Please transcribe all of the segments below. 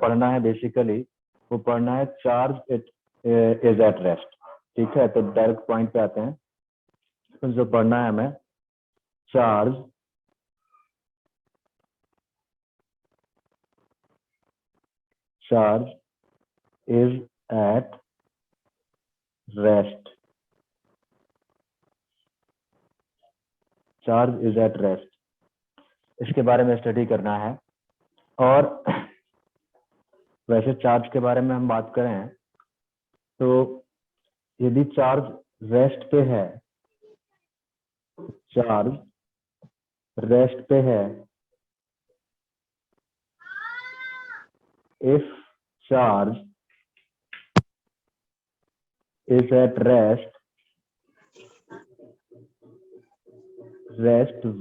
पढ़ना है बेसिकली वो पढ़ना है charge it is at rest. ठीक है, तो डायरेक्ट पॉइंट पे आते हैं। तो जो पढ़ना है हमें, charge is at rest. Charge is at rest, इसके बारे में स्टडी करना है। और वैसे चार्ज के बारे में हम बात करें तो यदि चार्ज रेस्ट पे है, चार्ज रेस्ट पे है, if charge is at rest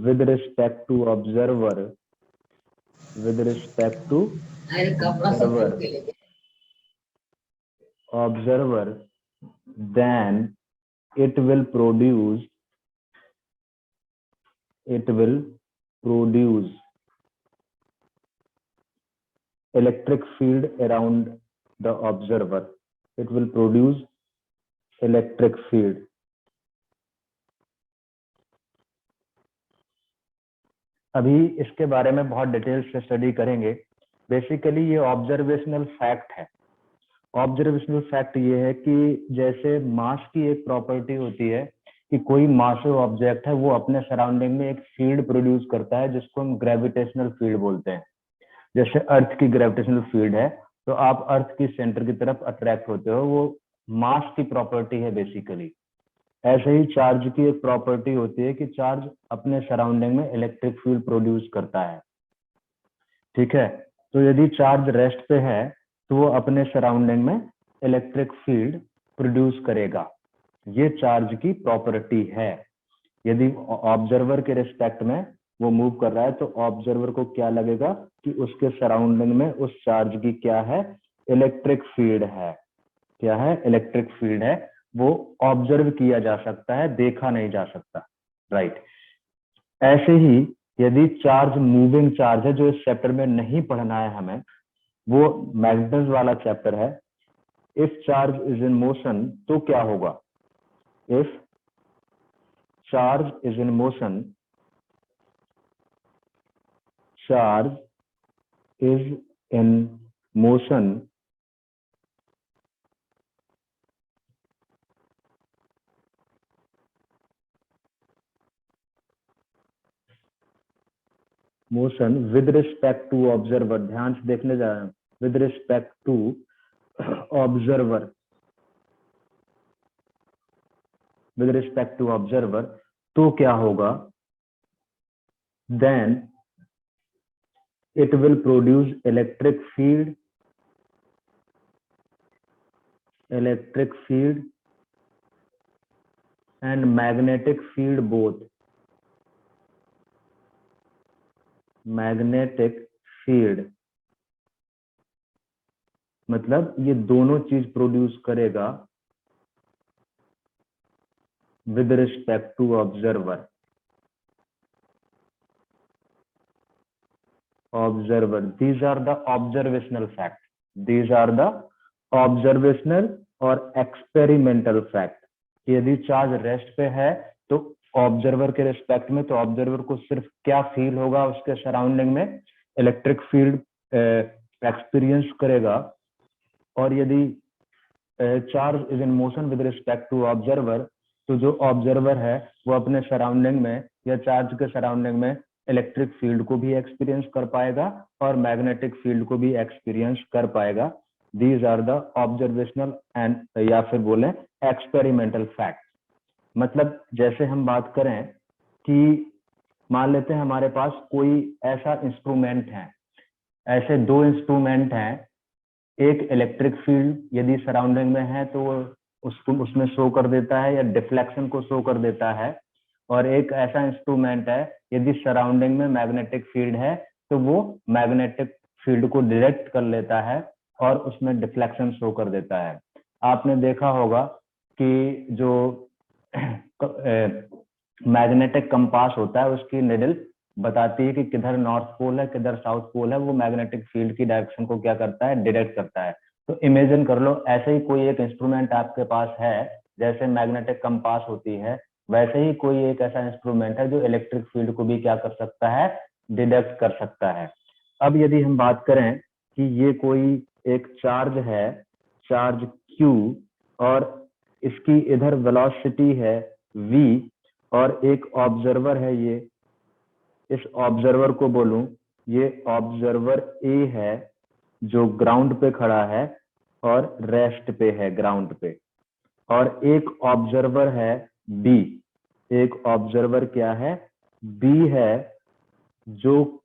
with respect to observer, with respect to observer, then it will produce electric field around the observer. It will produce electric field. अभी इसके बारे में बहुत detail से स्टडी करेंगे। Basically ये ऑब्जर्वेशनल फैक्ट है। Observational fact ये है कि जैसे मास की एक प्रॉपर्टी होती है कि कोई मासिव ऑब्जेक्ट है वो अपने सराउंडिंग में एक फील्ड प्रोड्यूस करता है जिसको हम ग्रेविटेशनल फील्ड बोलते हैं। जैसे अर्थ की ग्रेविटेशनल फील्ड है तो आप अर्थ की सेंटर की तरफ अट्रैक्ट होते हो, वो मास की प्रॉपर्टी है बेसिकली। ऐसे ही चार्ज की एक प्रॉपर्टी होती है कि चार्ज अपने सराउंडिंग में इलेक्ट्रिक फील्ड प्रोड्यूस करता है। ठीक है, तो यदि चार्ज रेस्ट पे है तो वो अपने सराउंडिंग में इलेक्ट्रिक फील्ड प्रोड्यूस करेगा। ये चार्ज की प्रॉपर्टी है। यदि ऑब्जर्वर के रिस्पेक्ट में वो मूव कर रहा है तो ऑब्जर्वर को क्या लगेगा कि उसके सराउंडिंग में उस चार्ज की क्या है, इलेक्ट्रिक फील्ड है। क्या है, इलेक्ट्रिक फील्ड है। वो ऑब्जर्व किया जा सकता है, देखा नहीं जा सकता। राइट। ऐसे ही यदि चार्ज मूविंग चार्ज है, जो इस चैप्टर में नहीं पढ़ना है हमें, वो मैग्नेटिज्म वाला चैप्टर है। If charge is in motion तो क्या होगा? If charge is in motion, charge is in motion, motion with respect to observer. ध्यान से देखने जा रहे हैं, with respect to observer, with respect to observer तो क्या होगा? Then it will produce electric field, and magnetic field both. Magnetic field मतलब ये दोनों चीज प्रोड्यूस करेगा with respect to observer. these are the observational facts, these are the observational और experimental fact. यदि चार्ज रेस्ट पे है तो ऑब्जर्वर के रिस्पेक्ट में, तो ऑब्जर्वर को सिर्फ क्या फील होगा, उसके सराउंडिंग में इलेक्ट्रिक फील्ड एक्सपीरियंस करेगा। और यदि charge is in motion with respect to observer, तो जो ऑब्जर्वर है वो अपने सराउंडिंग में या चार्ज के सराउंडिंग में इलेक्ट्रिक फील्ड को भी एक्सपीरियंस कर पाएगा और मैग्नेटिक फील्ड को भी एक्सपीरियंस कर पाएगा। These are the observational and या फिर बोले एक्सपेरिमेंटल फैक्ट। मतलब जैसे हम बात करें कि मान लेते हैं हमारे पास कोई ऐसा इंस्ट्रूमेंट है, ऐसे दो इंस्ट्रूमेंट हैं, एक इलेक्ट्रिक फील्ड यदि सराउंडिंग में है तो वो उसको उसमें शो कर देता है या डिफ्लेक्शन को शो कर देता है, और एक ऐसा इंस्ट्रूमेंट है यदि सराउंडिंग में मैग्नेटिक फील्ड है तो वो मैग्नेटिक फील्ड को डायरेक्ट कर लेता है और उसमें डिफ्लेक्शन शो कर देता है। आपने देखा होगा कि जो मैग्नेटिक कंपास होता है उसकी निडल बताती है कि किधर नॉर्थ पोल है किधर साउथ पोल है, वो मैग्नेटिक फील्ड की डायरेक्शन को क्या करता है, डिटेक्ट करता है। तो इमेजिन कर लो ऐसे ही कोई एक इंस्ट्रूमेंट आपके पास है, जैसे मैग्नेटिक कंपास होती है, वैसे ही कोई एक ऐसा इंस्ट्रूमेंट है जो इलेक्ट्रिक फील्ड को भी क्या कर सकता है, डिटेक्ट कर सकता है। अब यदि हम बात करें कि ये कोई एक चार्ज है, चार्ज Q, और इसकी इधर वेलोसिटी है v, और एक ऑब्जर्वर है, ये इस ऑब्जर्वर को बोलूं, ये ऑब्जर्वर A है जो ग्राउंड पे खड़ा है और रेस्ट पे है ग्राउंड पे, और एक ऑब्जर्वर है B, एक ऑब्जर्वर क्या है, B है, जो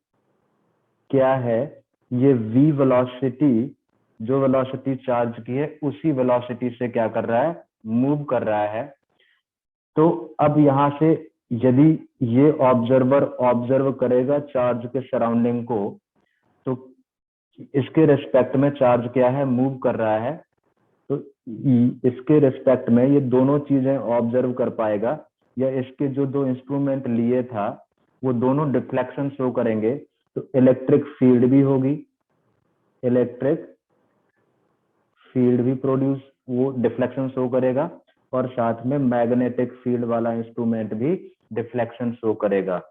क्या है, ये v वेलोसिटी, जो वेलोसिटी चार्ज की है उसी वेलोसिटी से क्या कर रहा है, मूव कर रहा है। तो अब यहां से यदि ये ऑब्जर्वर ऑब्जर्व करेगा चार्ज के सराउंडिंग को, तो इसके रिस्पेक्ट में चार्ज क्या है, मूव कर रहा है। तो इसके रिस्पेक्ट में ये दोनों चीजें ऑब्जर्व कर पाएगा, या इसके जो दो इंस्ट्रूमेंट लिए था वो दोनों डिफ्लेक्शन शो करेंगे। तो इलेक्ट्रिक फील्ड भी होगी, इलेक्ट्रिक फील्ड भी प्रोड्यूस, वो डिफ्लेक्शन शो करेगा, और साथ में मैग्नेटिक फील्ड वाला इंस्ट्रूमेंट भी डिफ्लेक्शन शो करेगा,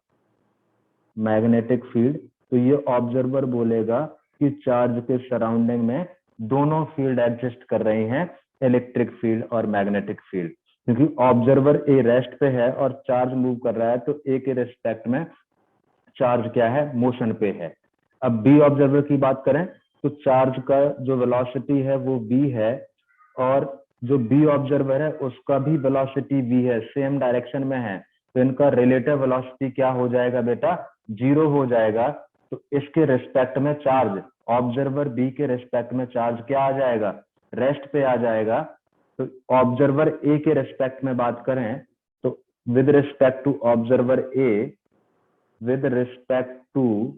मैग्नेटिक फील्ड। तो ये ऑब्जर्वर बोलेगा कि चार्ज के सराउंडिंग में दोनों फील्ड एग्जिस्ट कर रही हैं, इलेक्ट्रिक फील्ड और मैग्नेटिक फील्ड। क्योंकि ऑब्जर्वर ए रेस्ट पे है और चार्ज मूव कर रहा है, तो ए के रिस्पेक्ट में चार्ज क्या है, मोशन पे है। अब बी ऑब्जर्वर की बात करें तो चार्ज का जो वेलोसिटी है वो v है, और जो बी ऑब्जर्वर है उसका भी वेलोसिटी v है, सेम डायरेक्शन में है। तो इनका रिलेटिव वेलोसिटी क्या हो जाएगा बेटा, 0 हो जाएगा। तो इसके रिस्पेक्ट में चार्ज, ऑब्जर्वर बी के रिस्पेक्ट में चार्ज क्या आ जाएगा, रेस्ट पे आ जाएगा। तो ऑब्जर्वर ए के रिस्पेक्ट में बात करें तो with respect to observer A, with respect to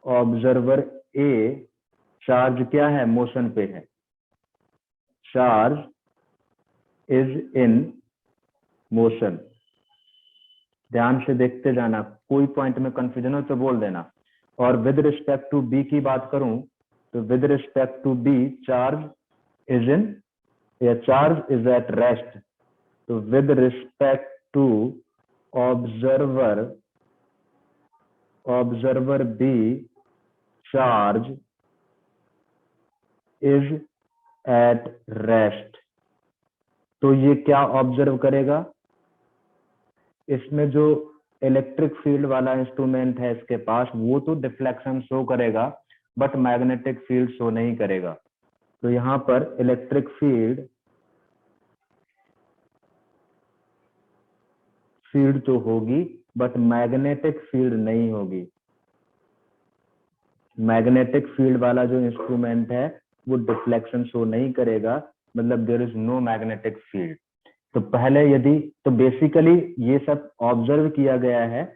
observer A, charge क्या है, मोशन पे है, चार्ज इज इन मोशन। ध्यान से देखते जाना, कोई पॉइंट में कंफ्यूजन हो तो बोल देना। और विद रिस्पेक्ट टू बी की बात करूं तो with respect to B charge is in, या चार्ज इज एट रेस्ट। तो with respect to observer B, charge is at rest. तो ये क्या ऑब्जर्व करेगा, इसमें जो इलेक्ट्रिक फील्ड वाला इंस्ट्रूमेंट है इसके पास, वो तो डिफ्लेक्शन शो करेगा बट मैग्नेटिक फील्ड शो नहीं करेगा। तो यहां पर इलेक्ट्रिक फील्ड तो होगी बट मैग्नेटिक फील्ड नहीं होगी। मैग्नेटिक फील्ड वाला जो इंस्ट्रूमेंट है वो डिफ्लेक्शन शो नहीं करेगा, मतलब there is no magnetic field. तो पहले यदि, तो बेसिकली ये सब ऑब्जर्व किया गया है,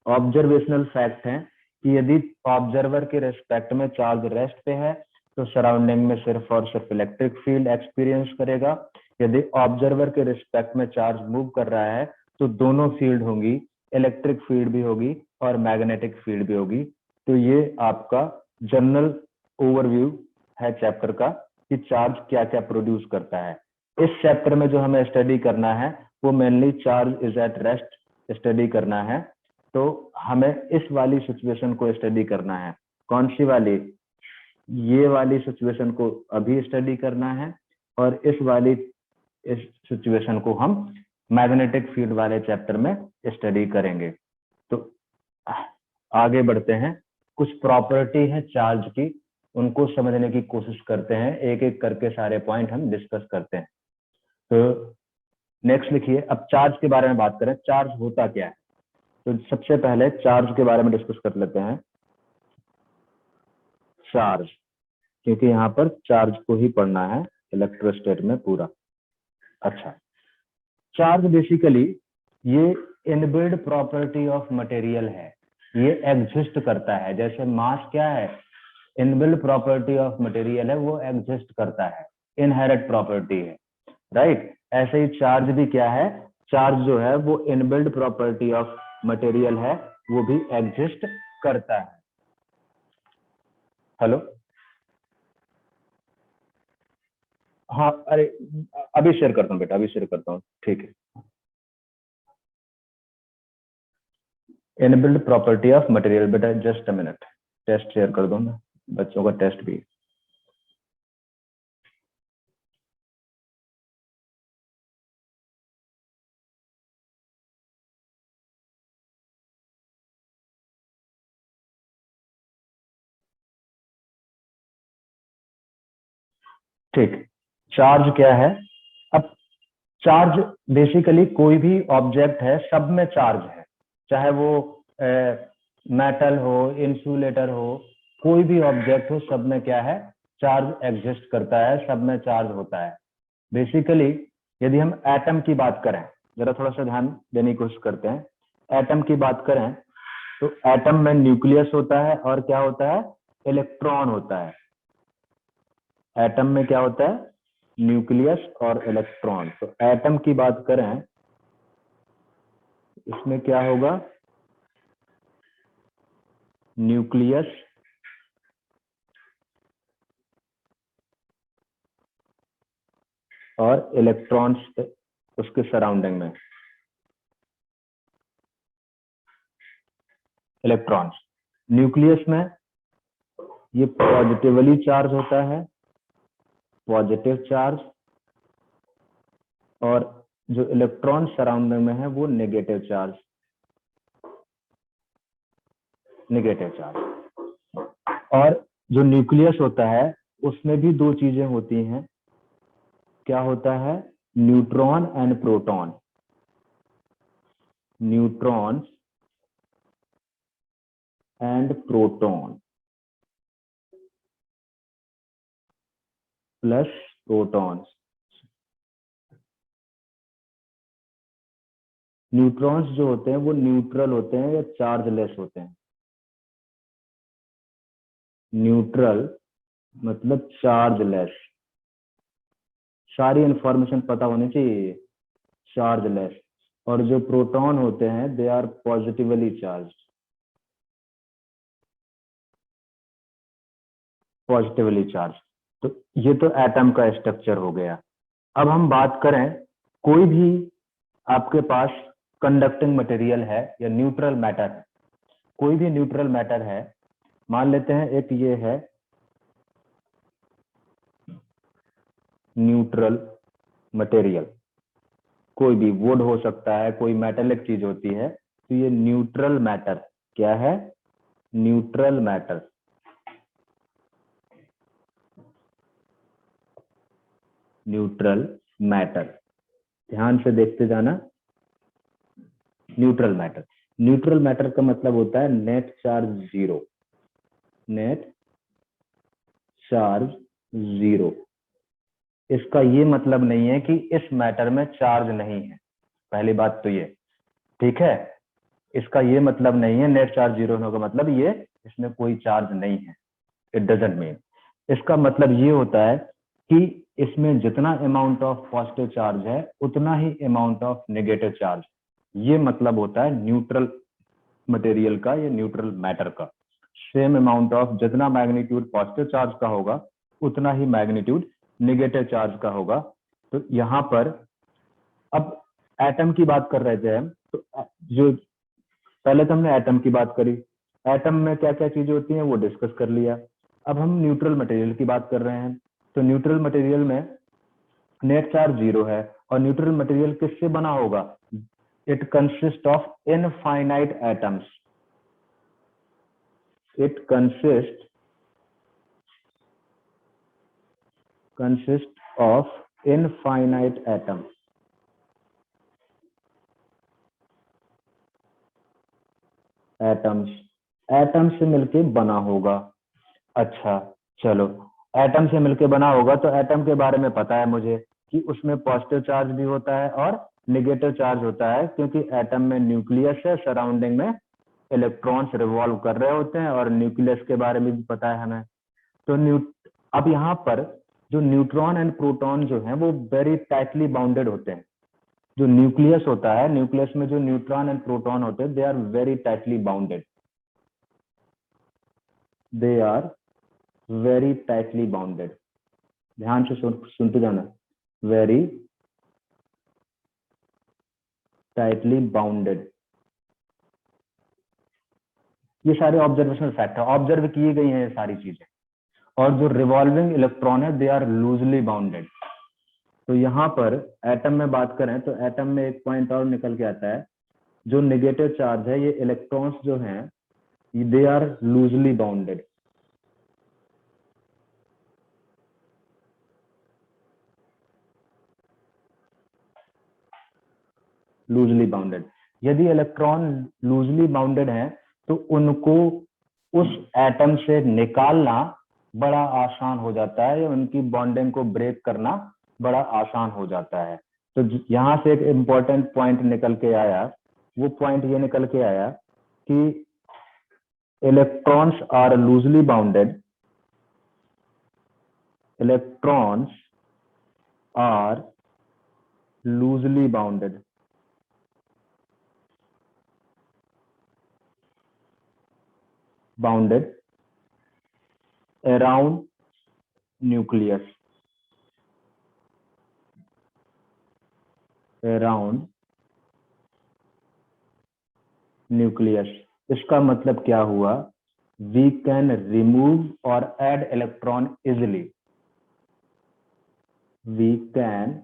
ऑब्जर्वेशनल फैक्ट है कि यदि ऑब्जर्वर के रेस्पेक्ट में चार्ज रेस्ट पे है तो सराउंडिंग में सिर्फ और सिर्फ इलेक्ट्रिक फील्ड एक्सपीरियंस करेगा। यदि ऑब्जर्वर के रिस्पेक्ट में चार्ज मूव कर रहा है तो दोनों फील्ड होंगी, इलेक्ट्रिक फील्ड भी होगी और मैग्नेटिक फील्ड भी होगी। तो ये आपका जनरल ओवरव्यू है चैप्टर का कि चार्ज क्या क्या प्रोड्यूस करता है। इस चैप्टर में जो हमें स्टडी करना है वो mainly charge is at rest study करना है। तो हमें इस वाली सिचुएशन को स्टडी करना है। कौन सी वाली, ये वाली सिचुएशन को अभी स्टडी करना है, और इस सिचुएशन को हम मैग्नेटिक फील्ड वाले चैप्टर में स्टडी करेंगे। तो आगे बढ़ते हैं, कुछ प्रॉपर्टी है चार्ज की, उनको समझने की कोशिश करते हैं, एक एक करके सारे पॉइंट हम डिस्कस करते हैं। तो नेक्स्ट लिखिए, अब चार्ज के बारे में बात करें, चार्ज होता क्या है। तो सबसे पहले चार्ज के बारे में डिस्कस कर लेते हैं। चार्ज, क्योंकि यहाँ पर चार्ज को ही पढ़ना है इलेक्ट्रोस्टैट में पूरा। अच्छा, चार्ज बेसिकली ये इनबिल्ड प्रॉपर्टी ऑफ मटेरियल है, ये एग्जिस्ट करता है। जैसे मास क्या है, इनबिल्ड प्रॉपर्टी ऑफ मटेरियल है, वो एग्जिस्ट करता है, इनहेरेंट प्रॉपर्टी है, राइट। ऐसे ही चार्ज भी क्या है, चार्ज जो है वो इनबिल्ड प्रॉपर्टी ऑफ मटेरियल है, वो भी एग्जिस्ट करता है। हेलो, हाँ अरे अभी शेयर करता हूँ बेटा, अभी शेयर करता हूँ, ठीक है। इनबिल्ड प्रॉपर्टी ऑफ मटेरियल, बेटा just a minute, test share कर दूँ मैं, बच्चों का टेस्ट भी। ठीक, चार्ज क्या है? अब चार्ज बेसिकली कोई भी ऑब्जेक्ट है, सब में चार्ज है, चाहे वो मेटल हो, इंसुलेटर हो, कोई भी ऑब्जेक्ट हो, सब में क्या है? चार्ज एग्जिस्ट करता है, सब में चार्ज होता है। बेसिकली यदि हम एटम की बात करें, जरा थोड़ा सा ध्यान देने की कोशिश करते हैं। एटम की बात करें तो एटम में न्यूक्लियस होता है और क्या होता है? इलेक्ट्रॉन होता है। एटम में क्या होता है? न्यूक्लियस और इलेक्ट्रॉन। तो एटम की बात करें, इसमें क्या होगा? न्यूक्लियस और इलेक्ट्रॉन्स उसके सराउंडिंग में, इलेक्ट्रॉन्स। न्यूक्लियस में ये पॉजिटिवली चार्ज होता है, पॉजिटिव चार्ज, और जो इलेक्ट्रॉन सराउंडिंग में है वो नेगेटिव चार्ज, नेगेटिव चार्ज। और जो न्यूक्लियस होता है उसमें भी दो चीजें होती हैं, क्या होता है? Neutron and proton. Neutrons and proton plus protons. Neutrons जो होते हैं वो न्यूट्रल होते हैं या चार्जलेस होते हैं? न्यूट्रल मतलब चार्जलेस, सारी इंफॉर्मेशन पता होनी चाहिए, चार्जलेस। और जो प्रोटॉन होते हैं they are positively charge, positively charge. तो ये तो एटम का स्ट्रक्चर हो गया। अब हम बात करें, कोई भी आपके पास कंडक्टिंग मटेरियल है या न्यूट्रल मैटर है, कोई भी न्यूट्रल मैटर है, मान लेते हैं एक ये है न्यूट्रल मटेरियल, कोई भी वुड हो सकता है, कोई मेटेलिक चीज होती है, तो ये न्यूट्रल मैटर। क्या है? Neutral matter. न्यूट्रल मैटर, ध्यान से देखते जाना। न्यूट्रल मैटर, न्यूट्रल मैटर का मतलब होता है net charge zero, net charge zero. इसका ये मतलब नहीं है कि इस मैटर में चार्ज नहीं है, पहली बात तो ये, ठीक है? इसका ये मतलब नहीं है नेट चार्ज जीरो होने का मतलब ये इसमें कोई चार्ज नहीं है, इट डजंट मीन। इसका मतलब ये होता है कि इसमें जितना अमाउंट ऑफ पॉजिटिव चार्ज है उतना ही अमाउंट ऑफ नेगेटिव चार्ज, ये मतलब होता है न्यूट्रल मटेरियल का या न्यूट्रल मैटर का। सेम अमाउंट ऑफ जितना मैग्नीट्यूड पॉजिटिव चार्ज का होगा उतना ही मैग्नीट्यूड नेगेटिव चार्ज का होगा। तो यहाँ पर अब एटम की बात कर रहे थे हम, तो जो पहले तो हमने एटम की बात करी, एटम में क्या क्या चीजें होती हैं वो डिस्कस कर लिया। अब हम न्यूट्रल मटेरियल की बात कर रहे हैं, तो न्यूट्रल मटेरियल में नेट चार्ज जीरो है, और न्यूट्रल मटेरियल किससे बना होगा? It consist of infinite atoms, it consist of infinite atoms, atoms, atom से मिलके बना होगा। अच्छा चलो, एटम से मिलके बना होगा तो एटम के बारे में पता है मुझे कि उसमें पॉजिटिव चार्ज भी होता है और नेगेटिव चार्ज होता है, क्योंकि एटम में न्यूक्लियस है, सराउंडिंग में इलेक्ट्रॉन्स रिवॉल्व कर रहे होते हैं, और न्यूक्लियस के बारे में भी पता है हमें। तो अब यहाँ पर जो न्यूट्रॉन एंड प्रोटॉन जो हैं वो वेरी टाइटली बाउंडेड होते हैं, जो न्यूक्लियस होता है, न्यूक्लियस में जो न्यूट्रॉन एंड प्रोटॉन होते हैं, they are very tightly bounded, they are very tightly bounded. ध्यान से सुनते जाना, वेरी टाइटली बाउंडेड। ये सारे ऑब्जर्वेशनल फैक्ट है, ऑब्जर्व किए गई हैं ये सारी चीजें। और जो रिवॉल्विंग इलेक्ट्रॉन है, दे आर लूजली बाउंडेड। तो यहाँ पर एटम में बात करें तो एटम में एक पॉइंट और निकल के आता है, जो नेगेटिव चार्ज है, ये इलेक्ट्रॉन्स जो हैं, they are loosely bounded. Loosely bounded. यदि इलेक्ट्रॉन लूजली बाउंडेड है तो उनको उस एटम से निकालना बड़ा आसान हो जाता है, या उनकी बॉन्डिंग को ब्रेक करना बड़ा आसान हो जाता है। तो यहाँ से एक इम्पोर्टेंट पॉइंट निकल के आया, वो पॉइंट ये निकल के आया कि electrons are loosely bounded, electrons are loosely bounded, bounded around nucleus, around nucleus। इसका मतलब क्या हुआ, we can remove or add electron easily, we can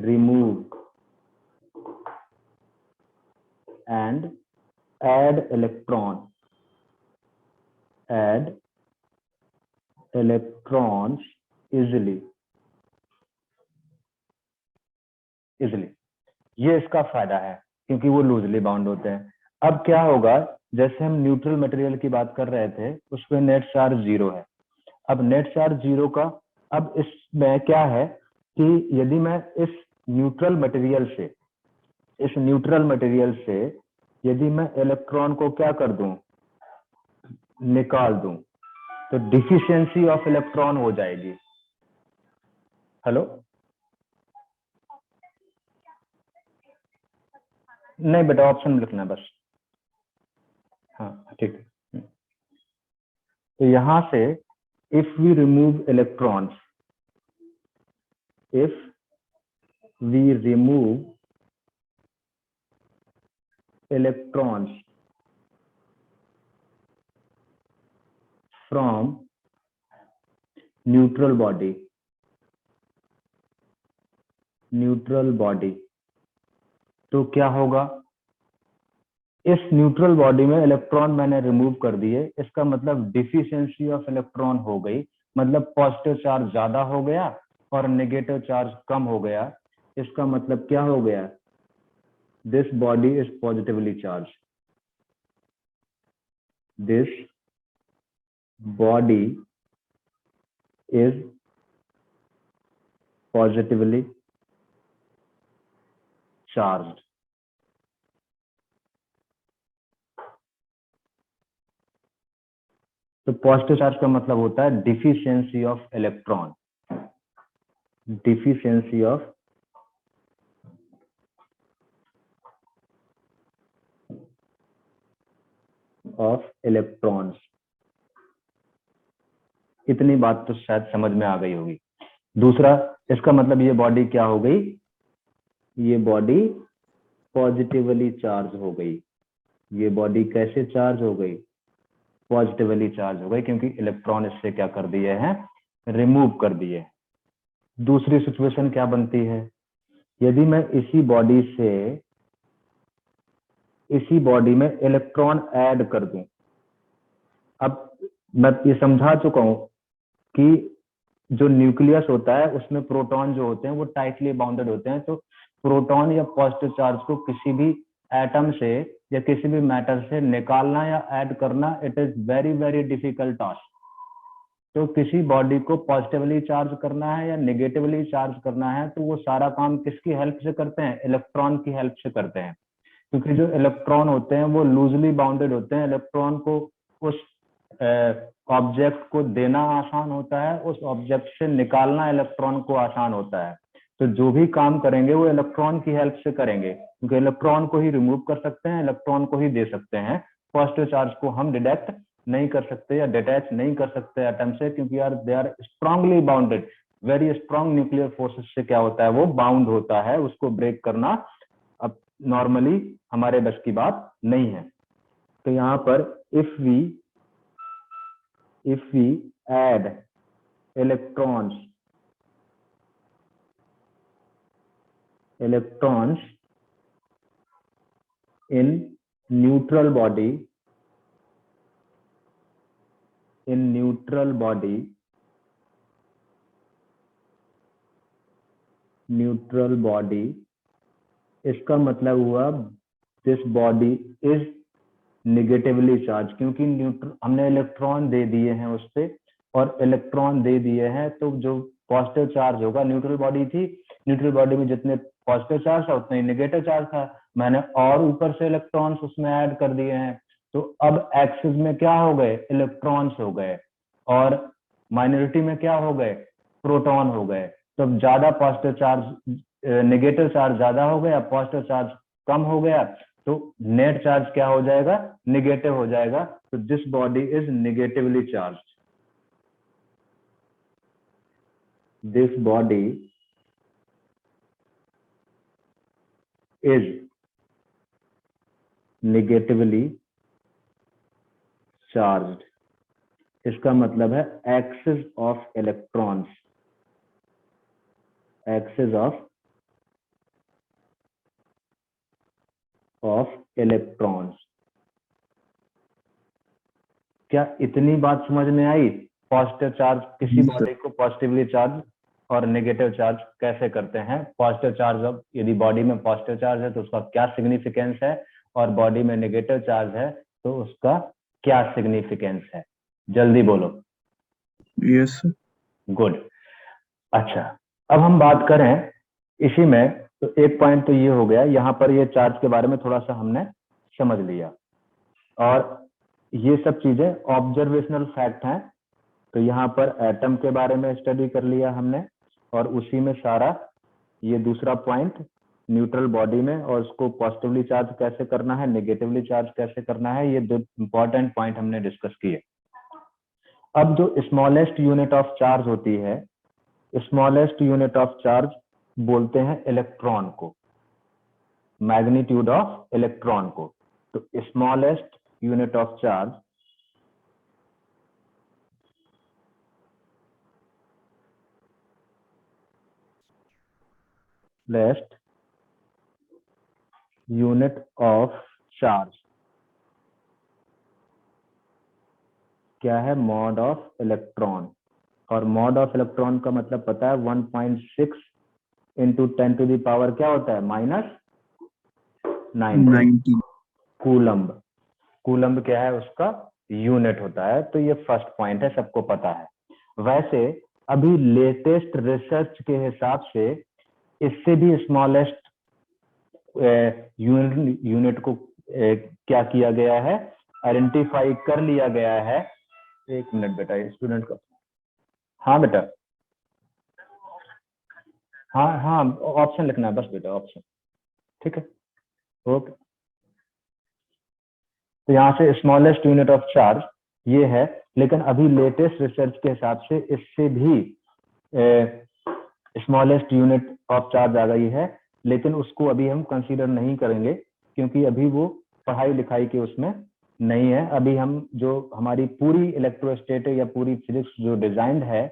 remove and add electrons easily। ये इसका फायदा है, क्योंकि वो लूजली बाउंड होते हैं। अब क्या होगा, जैसे हम न्यूट्रल मटेरियल की बात कर रहे थे, उसमें नेट चार्ज 0 है। अब नेट चार्ज 0 का, अब इसमें क्या है कि यदि मैं इस न्यूट्रल मटेरियल से यदि मैं इलेक्ट्रॉन को क्या कर दूं, निकाल दूं, तो डिफिशियंसी ऑफ इलेक्ट्रॉन हो जाएगी। हेलो, नहीं बेटा, ऑप्शन लिखना बस। हाँ ठीक है। तो यहां से if we remove electrons, if we remove electrons from neutral body, तो क्या होगा, इस न्यूट्रल बॉडी में इलेक्ट्रॉन मैंने रिमूव कर दिए, इसका मतलब डिफिशियंसी ऑफ इलेक्ट्रॉन हो गई, मतलब पॉजिटिव चार्ज ज्यादा हो गया और नेगेटिव चार्ज कम हो गया। इसका मतलब क्या हो गया, this body is positively charge, this body is positively charged. तो पॉजिटिव चार्ज का मतलब होता है deficiency of electron, deficiency of electrons. इतनी बात तो शायद समझ में आ गई होगी। दूसरा, इसका मतलब ये बॉडी क्या हो गई, ये बॉडी पॉजिटिवली चार्ज हो गई। ये बॉडी कैसे चार्ज हो गई, पॉजिटिवली चार्ज हो गई, क्योंकि इलेक्ट्रॉन इससे क्या कर दिए हैं, रिमूव कर दिए। दूसरी सिचुएशन क्या बनती है, यदि मैं इसी बॉडी में इलेक्ट्रॉन ऐड कर दूं। अब मैं ये समझा चुका हूं कि जो न्यूक्लियस होता है उसमें प्रोटॉन जो होते हैं वो टाइटली बाउंडेड होते हैं, तो प्रोटॉन या पॉजिटिव चार्ज को किसी भी एटम से या किसी भी मैटर से निकालना या ऐड करना, it is very very difficult task. तो किसी बॉडी को पॉजिटिवली चार्ज करना है या नेगेटिवली चार्ज करना है, तो वो सारा काम किसकी हेल्प से करते हैं, इलेक्ट्रॉन की हेल्प से करते हैं। क्योंकि जो इलेक्ट्रॉन होते हैं वो लूजली बाउंडेड होते हैं, इलेक्ट्रॉन को उस ऑब्जेक्ट को देना आसान होता है, उस ऑब्जेक्ट से निकालना इलेक्ट्रॉन को आसान होता है। तो जो भी काम करेंगे वो इलेक्ट्रॉन की हेल्प से करेंगे, क्योंकि इलेक्ट्रॉन को ही रिमूव कर सकते हैं, इलेक्ट्रॉन को ही दे सकते हैं। पॉजिटिव चार्ज को हम डिटेक्ट नहीं कर सकते या डिटैच नहीं कर सकते एटम से, क्योंकि यार they are strongly bounded. Very strong nuclear forces से क्या होता है, वो बाउंड होता है, उसको ब्रेक करना अब नॉर्मली हमारे बस की बात नहीं है। तो यहाँ पर if we add electrons in neutral body इसका मतलब हुआ this body is negatively charge, क्योंकि हमने इलेक्ट्रॉन दे दिए हैं उस पे, और इलेक्ट्रॉन दे दिए हैं तो जो पॉजिटिव चार्ज होगा, न्यूट्रल बॉडी थी, न्यूट्रल बॉडी में जितने पॉजिटिव चार्ज था उतने ही नेगेटिव चार्ज था, मैंने और ऊपर से इलेक्ट्रॉन्स उसमें ऐड कर दिए हैं, तो अब एक्सिस में क्या हो गए, इलेक्ट्रॉन्स हो गए, और माइनॉरिटी में क्या हो गए, प्रोटॉन हो गए। तो ज्यादा पॉजिटिव चार्ज, नेगेटिव चार्ज ज्यादा हो गया, पॉजिटिव चार्ज कम हो गया, तो नेट चार्ज क्या हो जाएगा, निगेटिव हो जाएगा। तो this body is negatively charge, this body is negatively charge. इसका मतलब है axis of electrons, axis of electrons. क्या इतनी बात समझ में आई? पॉजिटिव चार्ज किसी बॉडी को पॉजिटिवली चार्ज और नेगेटिव चार्ज कैसे करते हैं। पॉजिटिव चार्ज, अब यदि बॉडी में पॉजिटिव चार्ज है तो उसका क्या सिग्निफिकेंस है, और बॉडी में नेगेटिव चार्ज है तो उसका क्या सिग्निफिकेंस है, जल्दी बोलो। Yes sir. गुड। अच्छा, अब हम बात करें इसी में, तो एक पॉइंट तो ये हो गया, यहाँ पर ये चार्ज के बारे में थोड़ा सा हमने समझ लिया, और ये सब चीजें ऑब्जर्वेशनल फैक्ट हैं। तो यहाँ पर एटम के बारे में स्टडी कर लिया हमने, और उसी में सारा ये दूसरा पॉइंट न्यूट्रल बॉडी में, और उसको पॉजिटिवली चार्ज कैसे करना है, नेगेटिवली चार्ज कैसे करना है, ये दो इंपॉर्टेंट पॉइंट हमने डिस्कस किए। अब जो स्मॉलेस्ट यूनिट ऑफ चार्ज होती है, स्मॉलेस्ट यूनिट ऑफ चार्ज बोलते हैं इलेक्ट्रॉन को, मैग्नीट्यूड ऑफ इलेक्ट्रॉन को। तो smallest unit of charge least unit of charge क्या है, मॉड ऑफ इलेक्ट्रॉन। और मॉड ऑफ इलेक्ट्रॉन का मतलब पता है, 1.6 इंटू 10 टू द पावर क्या होता है, -19 कूलम्ब। कूलम्ब क्या है, उसका यूनिट होता है। तो ये फर्स्ट पॉइंट है, सबको पता है। वैसे अभी लेटेस्ट रिसर्च के हिसाब से इससे भी स्मॉलेस्ट यूनिट को क्या किया गया है, आइडेंटिफाई कर लिया गया है। एक मिनट बेटा, स्टूडेंट का, हाँ बेटा, हाँ हाँ ऑप्शन लिखना है बस बेटा, ऑप्शन, ठीक है, ओके। तो यहाँ से स्मॉलेस्ट यूनिट ऑफ चार्ज ये है, लेकिन अभी लेटेस्ट रिसर्च के हिसाब से इससे भी स्मॉलेस्ट यूनिट ऑफ चार्ज आ गई है, लेकिन उसको अभी हम कंसीडर नहीं करेंगे, क्योंकि अभी वो पढ़ाई लिखाई के उसमें नहीं है। अभी हम जो हमारी पूरी इलेक्ट्रोस्टैटिक या पूरी फिजिक्स जो डिजाइंड है,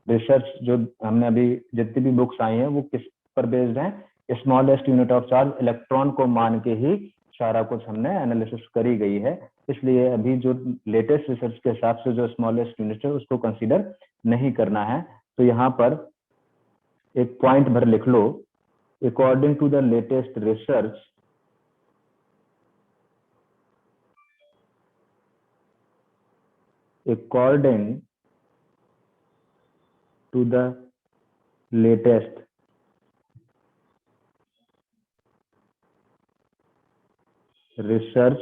रिसर्च जो हमने अभी जितनी भी बुक्स आई हैं वो किस पर बेस्ड हैं, smallest unit of charge electron को मान के ही सारा कुछ हमने एनालिसिस करी गई है। इसलिए अभी जो लेटेस्ट रिसर्च के हिसाब से जो स्मॉलेस्ट यूनिट है उसको कंसीडर नहीं करना है। तो यहाँ पर एक पॉइंट भर लिख लो, according to the latest research, according to the latest research,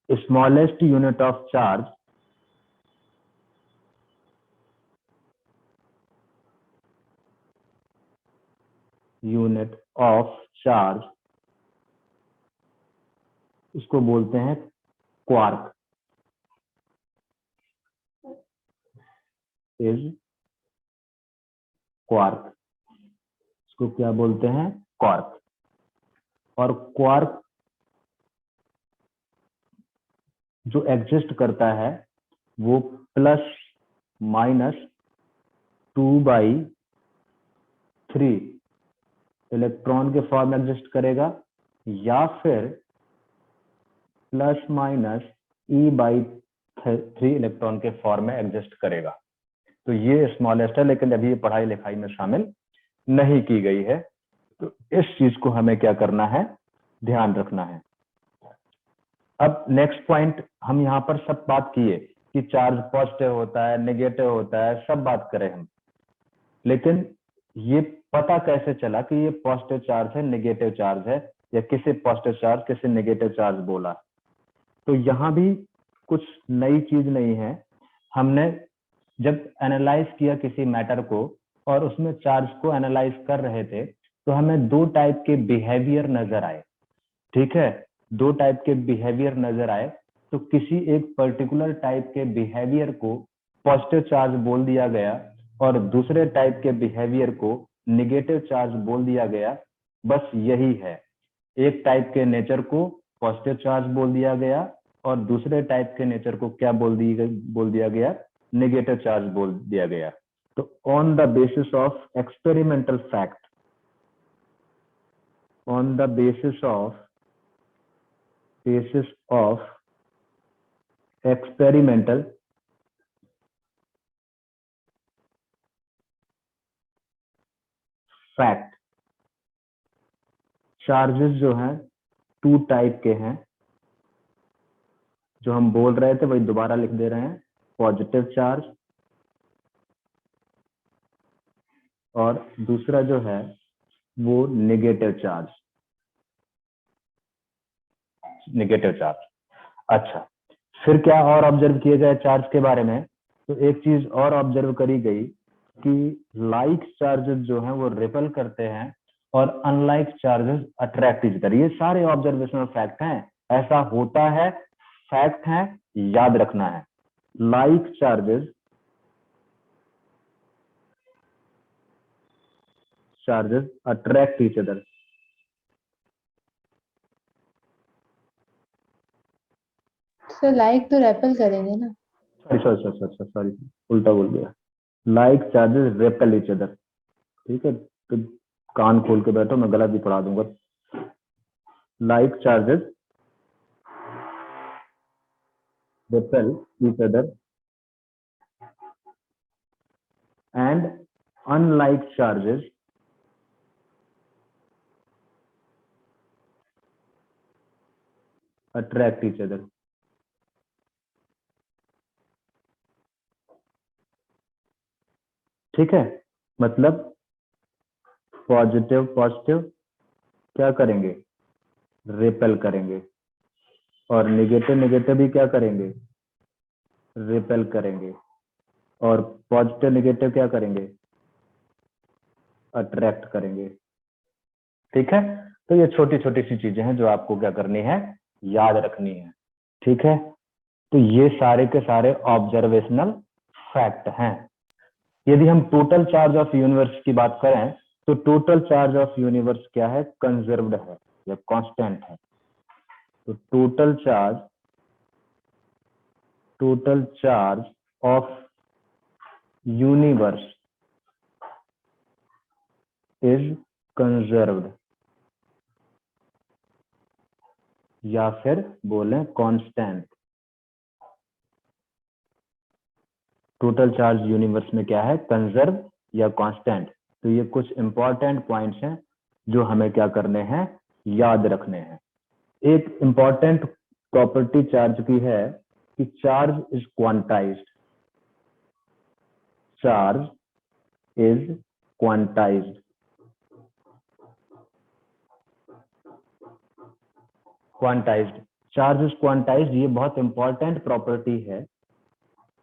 smallest unit of charge unit of charge, इसको बोलते हैं क्वार्क, इज क्वार्क, इसको क्या बोलते हैं? क्वार्क। और क्वार्क जो एग्जिस्ट करता है वो प्लस माइनस 2/3 इलेक्ट्रॉन के फॉर्म में एग्जिस्ट करेगा, या फिर प्लस माइनस E/3 इलेक्ट्रॉन के फॉर्म में एग्जिस्ट करेगा। तो ये स्मॉलेस्ट है, लेकिन अभी ये पढ़ाई लिखाई में शामिल नहीं की गई है, तो इस चीज को हमें क्या करना है? ध्यान रखना है। अब नेक्स्ट पॉइंट, हम यहाँ पर सब बात किए कि चार्ज पॉजिटिव होता है, नेगेटिव होता है, सब बात करें हम, लेकिन ये पता कैसे चला कि ये पॉजिटिव चार्ज है, नेगेटिव चार्ज है, या किसे पॉजिटिव चार्ज किसे नेगेटिव चार्ज बोला? तो यहाँ भी कुछ नई चीज नहीं है। हमने जब एनालाइज किया किसी मैटर को और उसमें चार्ज को एनालाइज कर रहे थे, तो हमें दो टाइप के बिहेवियर नजर आए। ठीक है, दो टाइप के बिहेवियर नजर आए। तो किसी एक पर्टिकुलर टाइप के बिहेवियर को पॉजिटिव चार्ज बोल दिया गया और दूसरे टाइप के बिहेवियर को नेगेटिव चार्ज बोल दिया गया। बस यही है, एक टाइप के नेचर को पॉजिटिव चार्ज बोल दिया गया और दूसरे टाइप के नेचर को क्या बोल दिया गया? नेगेटिव चार्ज बोल दिया गया। तो on the basis of experimental fact, on the basis of experimental fact, charges जो हैं टू टाइप के हैं। जो हम बोल रहे थे वही दोबारा लिख दे रहे हैं, पॉजिटिव चार्ज और दूसरा जो है वो नेगेटिव चार्ज। अच्छा, फिर क्या और ऑब्जर्व किया जाए चार्ज के बारे में? तो एक चीज और ऑब्जर्व करी गई कि लाइक चार्जेस जो हैं वो रिपेल करते हैं और unlike charges attract each other. ये सारे ऑब्जर्वेशनल फैक्ट हैं, ऐसा होता है, फैक्ट है, याद रखना है। Like charges attract each other. Sir like तो रेपल करेंगे ना? सॉरी, उल्टा बोल दिया। Like charges repel each other. ठीक है, तो कान खोल के बैठो, मैं गलत भी पढ़ा दूंगा। Like charges repel each other and unlike charges attract each other. ठीक है, मतलब पॉजिटिव क्या करेंगे? रिपेल करेंगे, और नेगेटिव भी क्या करेंगे? रिपेल करेंगे, और पॉजिटिव नेगेटिव क्या करेंगे? अट्रैक्ट करेंगे। ठीक है, तो ये छोटी छोटी सी चीजें हैं जो आपको क्या करनी है? याद रखनी है। ठीक है, तो ये सारे के सारे ऑब्जर्वेशनल फैक्ट हैं। यदि हम टोटल चार्ज ऑफ यूनिवर्स की बात करें, तो टोटल चार्ज ऑफ यूनिवर्स क्या है? कंजर्व्ड है या कांस्टेंट है। तो total charge of universe is conserved, या फिर बोलें कांस्टेंट। टोटल चार्ज यूनिवर्स में क्या है? कंजर्व या कांस्टेंट। तो ये कुछ इंपॉर्टेंट पॉइंट्स हैं जो हमें क्या करने हैं? याद रखने हैं। एक इंपॉर्टेंट प्रॉपर्टी चार्ज की है कि charge is quantized. Charge is quantized. Charge is quantized, ये बहुत इंपॉर्टेंट प्रॉपर्टी है।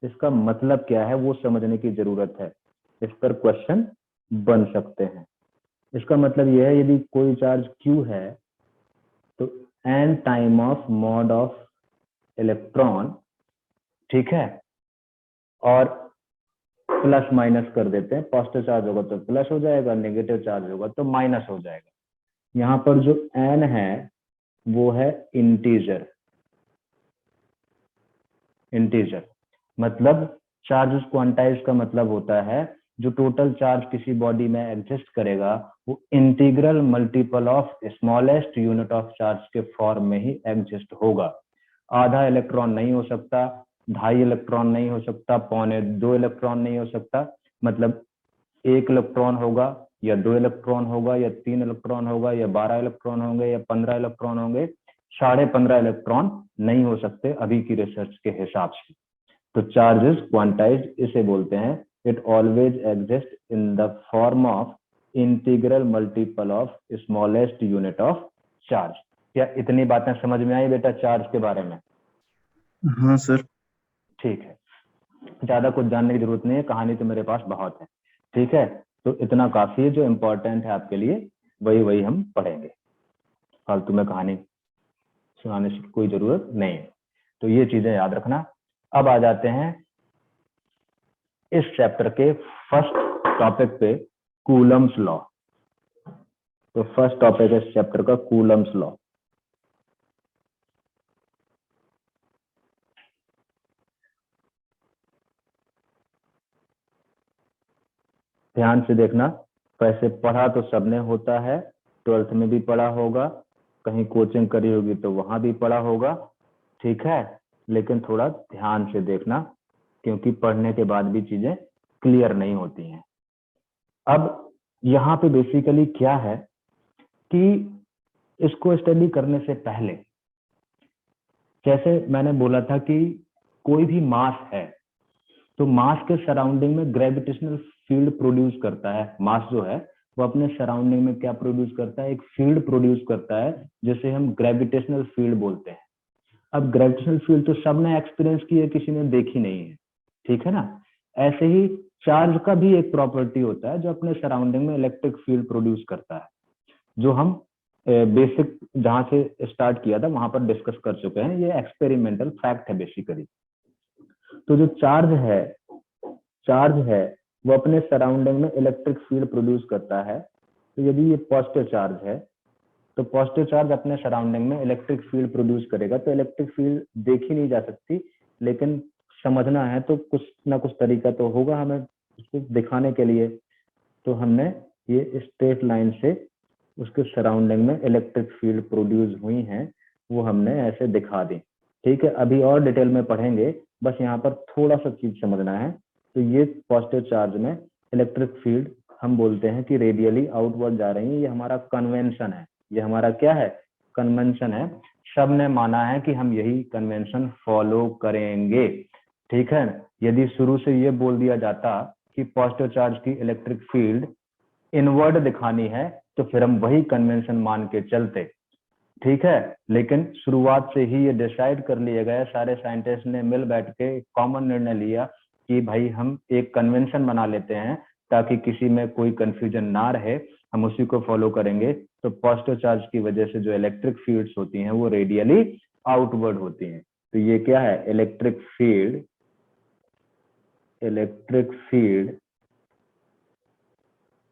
इसका मतलब क्या है वो समझने की जरूरत है, इस पर क्वेश्चन बन सकते हैं। इसका मतलब यह है यदि कोई चार्ज Q है तो n time of mod of electron, ठीक है, और प्लस माइनस कर देते हैं, पॉजिटिव चार्ज होगा तो प्लस हो जाएगा, नेगेटिव चार्ज होगा तो माइनस हो जाएगा। यहाँ पर जो n है वो है इंटीजर, इंटीजर मतलब चार्ज क्वांटाइज का मतलब होता है जो टोटल चार्ज किसी बॉडी में एग्जिस्ट करेगा वो integral multiple of smallest unit of charge के फॉर्म में ही एग्जिस्ट होगा। आधा इलेक्ट्रॉन नहीं हो सकता, 2.5 इलेक्ट्रॉन नहीं हो सकता, 1.25 इलेक्ट्रॉन नहीं हो सकता, मतलब 1 इलेक्ट्रॉन होगा या 2 इलेक्ट्रॉन होगा या 3 इलेक्ट्रॉन होगा या 12 इलेक्ट्रॉन होंगे या 15 इलेक्ट्रॉन होंगे, 15.5 इलेक्ट्रॉन नहीं हो सकते अभी की रिसर्च के हिसाब से। तो चार्ज इज क्वांटाइज्ड इसे बोलते हैं it always exist in the form of integral multiple of smallest unit of charge. क्या इतनी बातें समझ में आई बेटा चार्ज के बारे में? हाँ सर। ठीक है, ज्यादा कुछ जानने की जरूरत नहीं है, कहानी तो मेरे पास बहुत है, ठीक है, तो इतना काफी है, जो इम्पोर्टेंट है आपके लिए वही हम पढ़ेंगे, फालतू में कहानी सुनाने की कोई जरूरत नहीं है, तो ये चीजें याद रखना। अब आ जाते हैं इस चैप्टर के फर्स्ट टॉपिक पे, कूलम्स लॉ। तो फर्स्ट टॉपिक है इस चैप्टर का कूलम्स लॉ। ध्यान से देखना, वैसे पढ़ा तो सबने होता है, 12th में भी पढ़ा होगा, कहीं कोचिंग करी होगी तो वहां भी पढ़ा होगा, ठीक है, लेकिन थोड़ा ध्यान से देखना क्योंकि पढ़ने के बाद भी चीजें क्लियर नहीं होती हैं। अब यहाँ पे बेसिकली क्या है कि इसको स्टडी करने से पहले, जैसे मैंने बोला था कि कोई भी मास है तो मास के सराउंडिंग में ग्रेविटेशनल फील्ड प्रोड्यूस करता है। मास जो है वो अपने सराउंडिंग में क्या प्रोड्यूस करता है, एक फील्ड प्रोड्यूस करता है जिसे हम ग्रेविटेशनल फील्ड बोलते हैं। अब ग्रेविटेशनल फील्ड तो सबने एक्सपीरियंस की है, किसी ने देखी नहीं है, ठीक है ना। ऐसे ही चार्ज का भी एक प्रॉपर्टी होता है जो अपने सराउंडिंग में इलेक्ट्रिक फील्ड प्रोड्यूस करता है, जो हम बेसिक जहां से स्टार्ट किया था वहां पर डिस्कस कर चुके हैं, ये एक्सपेरिमेंटल फैक्ट है बेसिकली। तो जो चार्ज है वो अपने सराउंडिंग में इलेक्ट्रिक फील्ड प्रोड्यूस करता है। तो यदि ये पॉजिटिव चार्ज है तो पॉजिटिव चार्ज अपने सराउंडिंग में इलेक्ट्रिक फील्ड प्रोड्यूस करेगा। तो इलेक्ट्रिक फील्ड देखी नहीं जा सकती, लेकिन समझना है तो कुछ ना कुछ तरीका तो होगा हमें उसको दिखाने के लिए। तो हमने ये स्ट्रेट लाइन से उसके सराउंडिंग में इलेक्ट्रिक फील्ड प्रोड्यूस हुई हैं वो हमने ऐसे दिखा दी, ठीक है। अभी और डिटेल में पढ़ेंगे, बस यहाँ पर थोड़ा सा चीज समझना है। तो ये पॉजिटिव चार्ज में इलेक्ट्रिक फील्ड हम बोलते हैं कि रेडियली आउटवर्ड जा रही है, ये हमारा कन्वेंशन है, ये हमारा क्या है, कन्वेंशन है। सब ने माना है कि हम यही कन्वेंशन फॉलो करेंगे, ठीक है। यदि शुरू से ये बोल दिया जाता कि पॉजिटिव चार्ज की इलेक्ट्रिक फील्ड इनवर्ड दिखानी है तो फिर हम वही कन्वेंशन मान के चलते, ठीक है। लेकिन शुरुआत से ही ये डिसाइड कर लिया गया, सारे साइंटिस्ट ने मिल बैठ के कॉमन निर्णय लिया कि भाई हम एक कन्वेंशन बना लेते हैं ताकि किसी में कोई कंफ्यूजन ना रहे, हम उसी को फॉलो करेंगे। तो पॉजिटिव चार्ज की वजह से जो इलेक्ट्रिक फील्ड्स होती हैं वो रेडियली आउटवर्ड होती हैं। तो ये क्या है, इलेक्ट्रिक फील्ड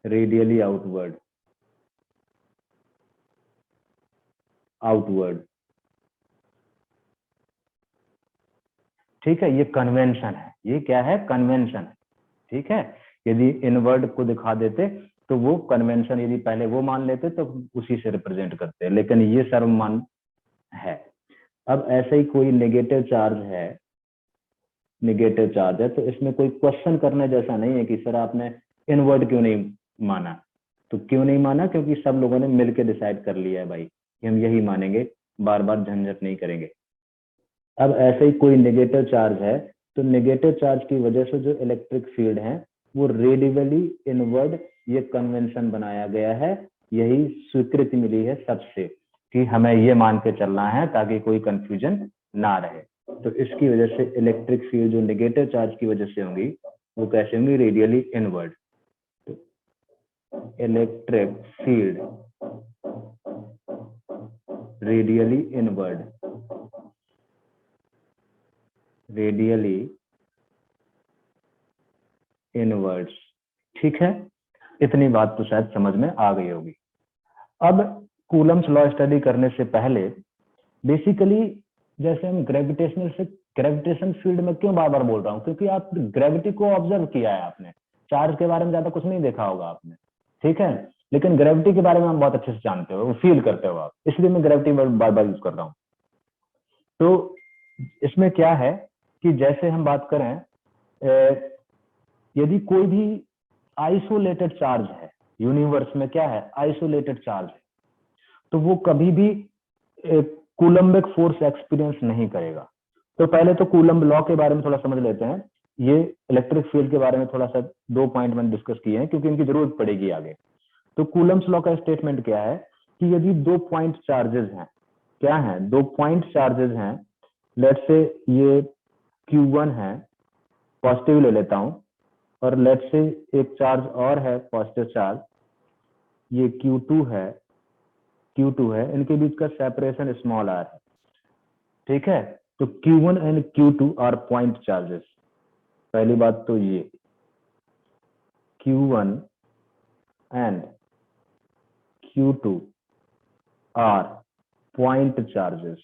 रेडियली आउटवर्ड, ठीक है। ये कन्वेंशन है, ये क्या है, कन्वेंशन है, ठीक है। यदि इनवर्ड को दिखा देते तो वो कन्वेंशन, यदि पहले वो मान लेते तो उसी से रिप्रेजेंट करते, लेकिन ये सर्वमान है। अब ऐसे ही कोई नेगेटिव चार्ज है तो इसमें कोई क्वेश्चन करने जैसा नहीं है कि सर आपने इनवर्ड क्यों नहीं माना। तो क्यों नहीं माना, क्योंकि सब लोगों ने मिलकर डिसाइड कर लिया है भाई कि हम यही मानेंगे, बार बार झंझट नहीं करेंगे। अब ऐसे ही कोई नेगेटिव चार्ज है तो नेगेटिव चार्ज की वजह से जो इलेक्ट्रिक फील्ड है वो रेडियली इनवर्ड, ये कन्वेंशन बनाया गया है, यही स्वीकृति मिली है सबसे कि हमें ये मान के चलना है ताकि कोई कंफ्यूजन ना रहे। तो इसकी वजह से इलेक्ट्रिक फील्ड जो नेगेटिव चार्ज की वजह से होंगी वो कैसे होंगी, radially inward. Electric field radially inwards. ठीक है, इतनी बात तो शायद समझ में आ गई होगी। अब कूलम्स लॉ स्टडी करने से पहले बेसिकली जैसे हम ग्रेविटेशन फील्ड में क्यों बार बार बोल रहा हूँ, क्योंकि आप ग्रेविटी को ऑब्जर्व किया है आपने, चार्ज के बारे में ज्यादा कुछ नहीं देखा होगा आपने, ठीक है, लेकिन ग्रेविटी के बारे में हम बहुत अच्छे से जानते हो, फील करते हो आप, इसलिए मैं ग्रेविटी बार बार यूज कर रहा हूँ। तो इसमें क्या है कि जैसे हम बात करें, यदि कोई भी आइसोलेटेड चार्ज है यूनिवर्स में, क्या है, आइसोलेटेड चार्ज है, तो वो कभी भी कूलम्बिक फोर्स एक्सपीरियंस नहीं करेगा। तो पहले तो कूलम्ब लॉ के बारे में थोड़ा समझ लेते हैं। ये इलेक्ट्रिक फील्ड के बारे में थोड़ा सा 2 पॉइंट मैंने डिस्कस किए हैं क्योंकि इनकी जरूरत पड़ेगी आगे। तो कूलम्स लॉ का स्टेटमेंट क्या है कि यदि 2 पॉइंट चार्जेस हैं, क्या है, 2 पॉइंट चार्जेस हैं, लेट्स से ये Q1 है, पॉजिटिव ले लेता हूं, और लेट्स से एक चार्ज और है पॉजिटिव चार्ज, ये Q2 है, इनके बीच का सेपरेशन स्मॉल r है, ठीक है। तो Q1 and Q2 are point charges. पहली बात तो ये Q1 and Q2 are point charges,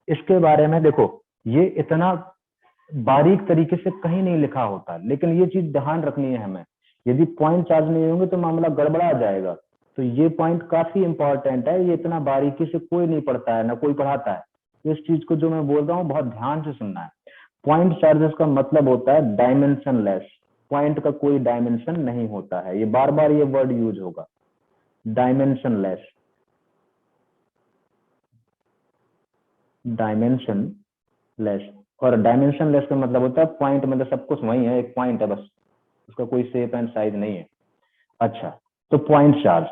इसके बारे में देखो, ये इतना बारीक तरीके से कहीं नहीं लिखा होता, लेकिन ये चीज ध्यान रखनी है हमें, यदि पॉइंट चार्ज नहीं होंगे तो मामला गड़बड़ा जाएगा। तो ये पॉइंट काफी इंपॉर्टेंट है, ये इतना बारीकी से कोई नहीं पढ़ता है, ना कोई पढ़ाता है। इस चीज को जो मैं बोल रहा हूँ बहुत ध्यान से सुनना है। पॉइंट चार्जेस का मतलब होता है डायमेंशनलेस, पॉइंट का कोई डायमेंशन नहीं होता है, ये बार बार ये वर्ड यूज होगा, डायमेंशनलेस। और डायमेंशनलेस का मतलब होता है पॉइंट मतलब सब कुछ वही है, एक पॉइंट है बस, उसका कोई शेप एंड साइज नहीं है। अच्छा, तो पॉइंट चार्ज।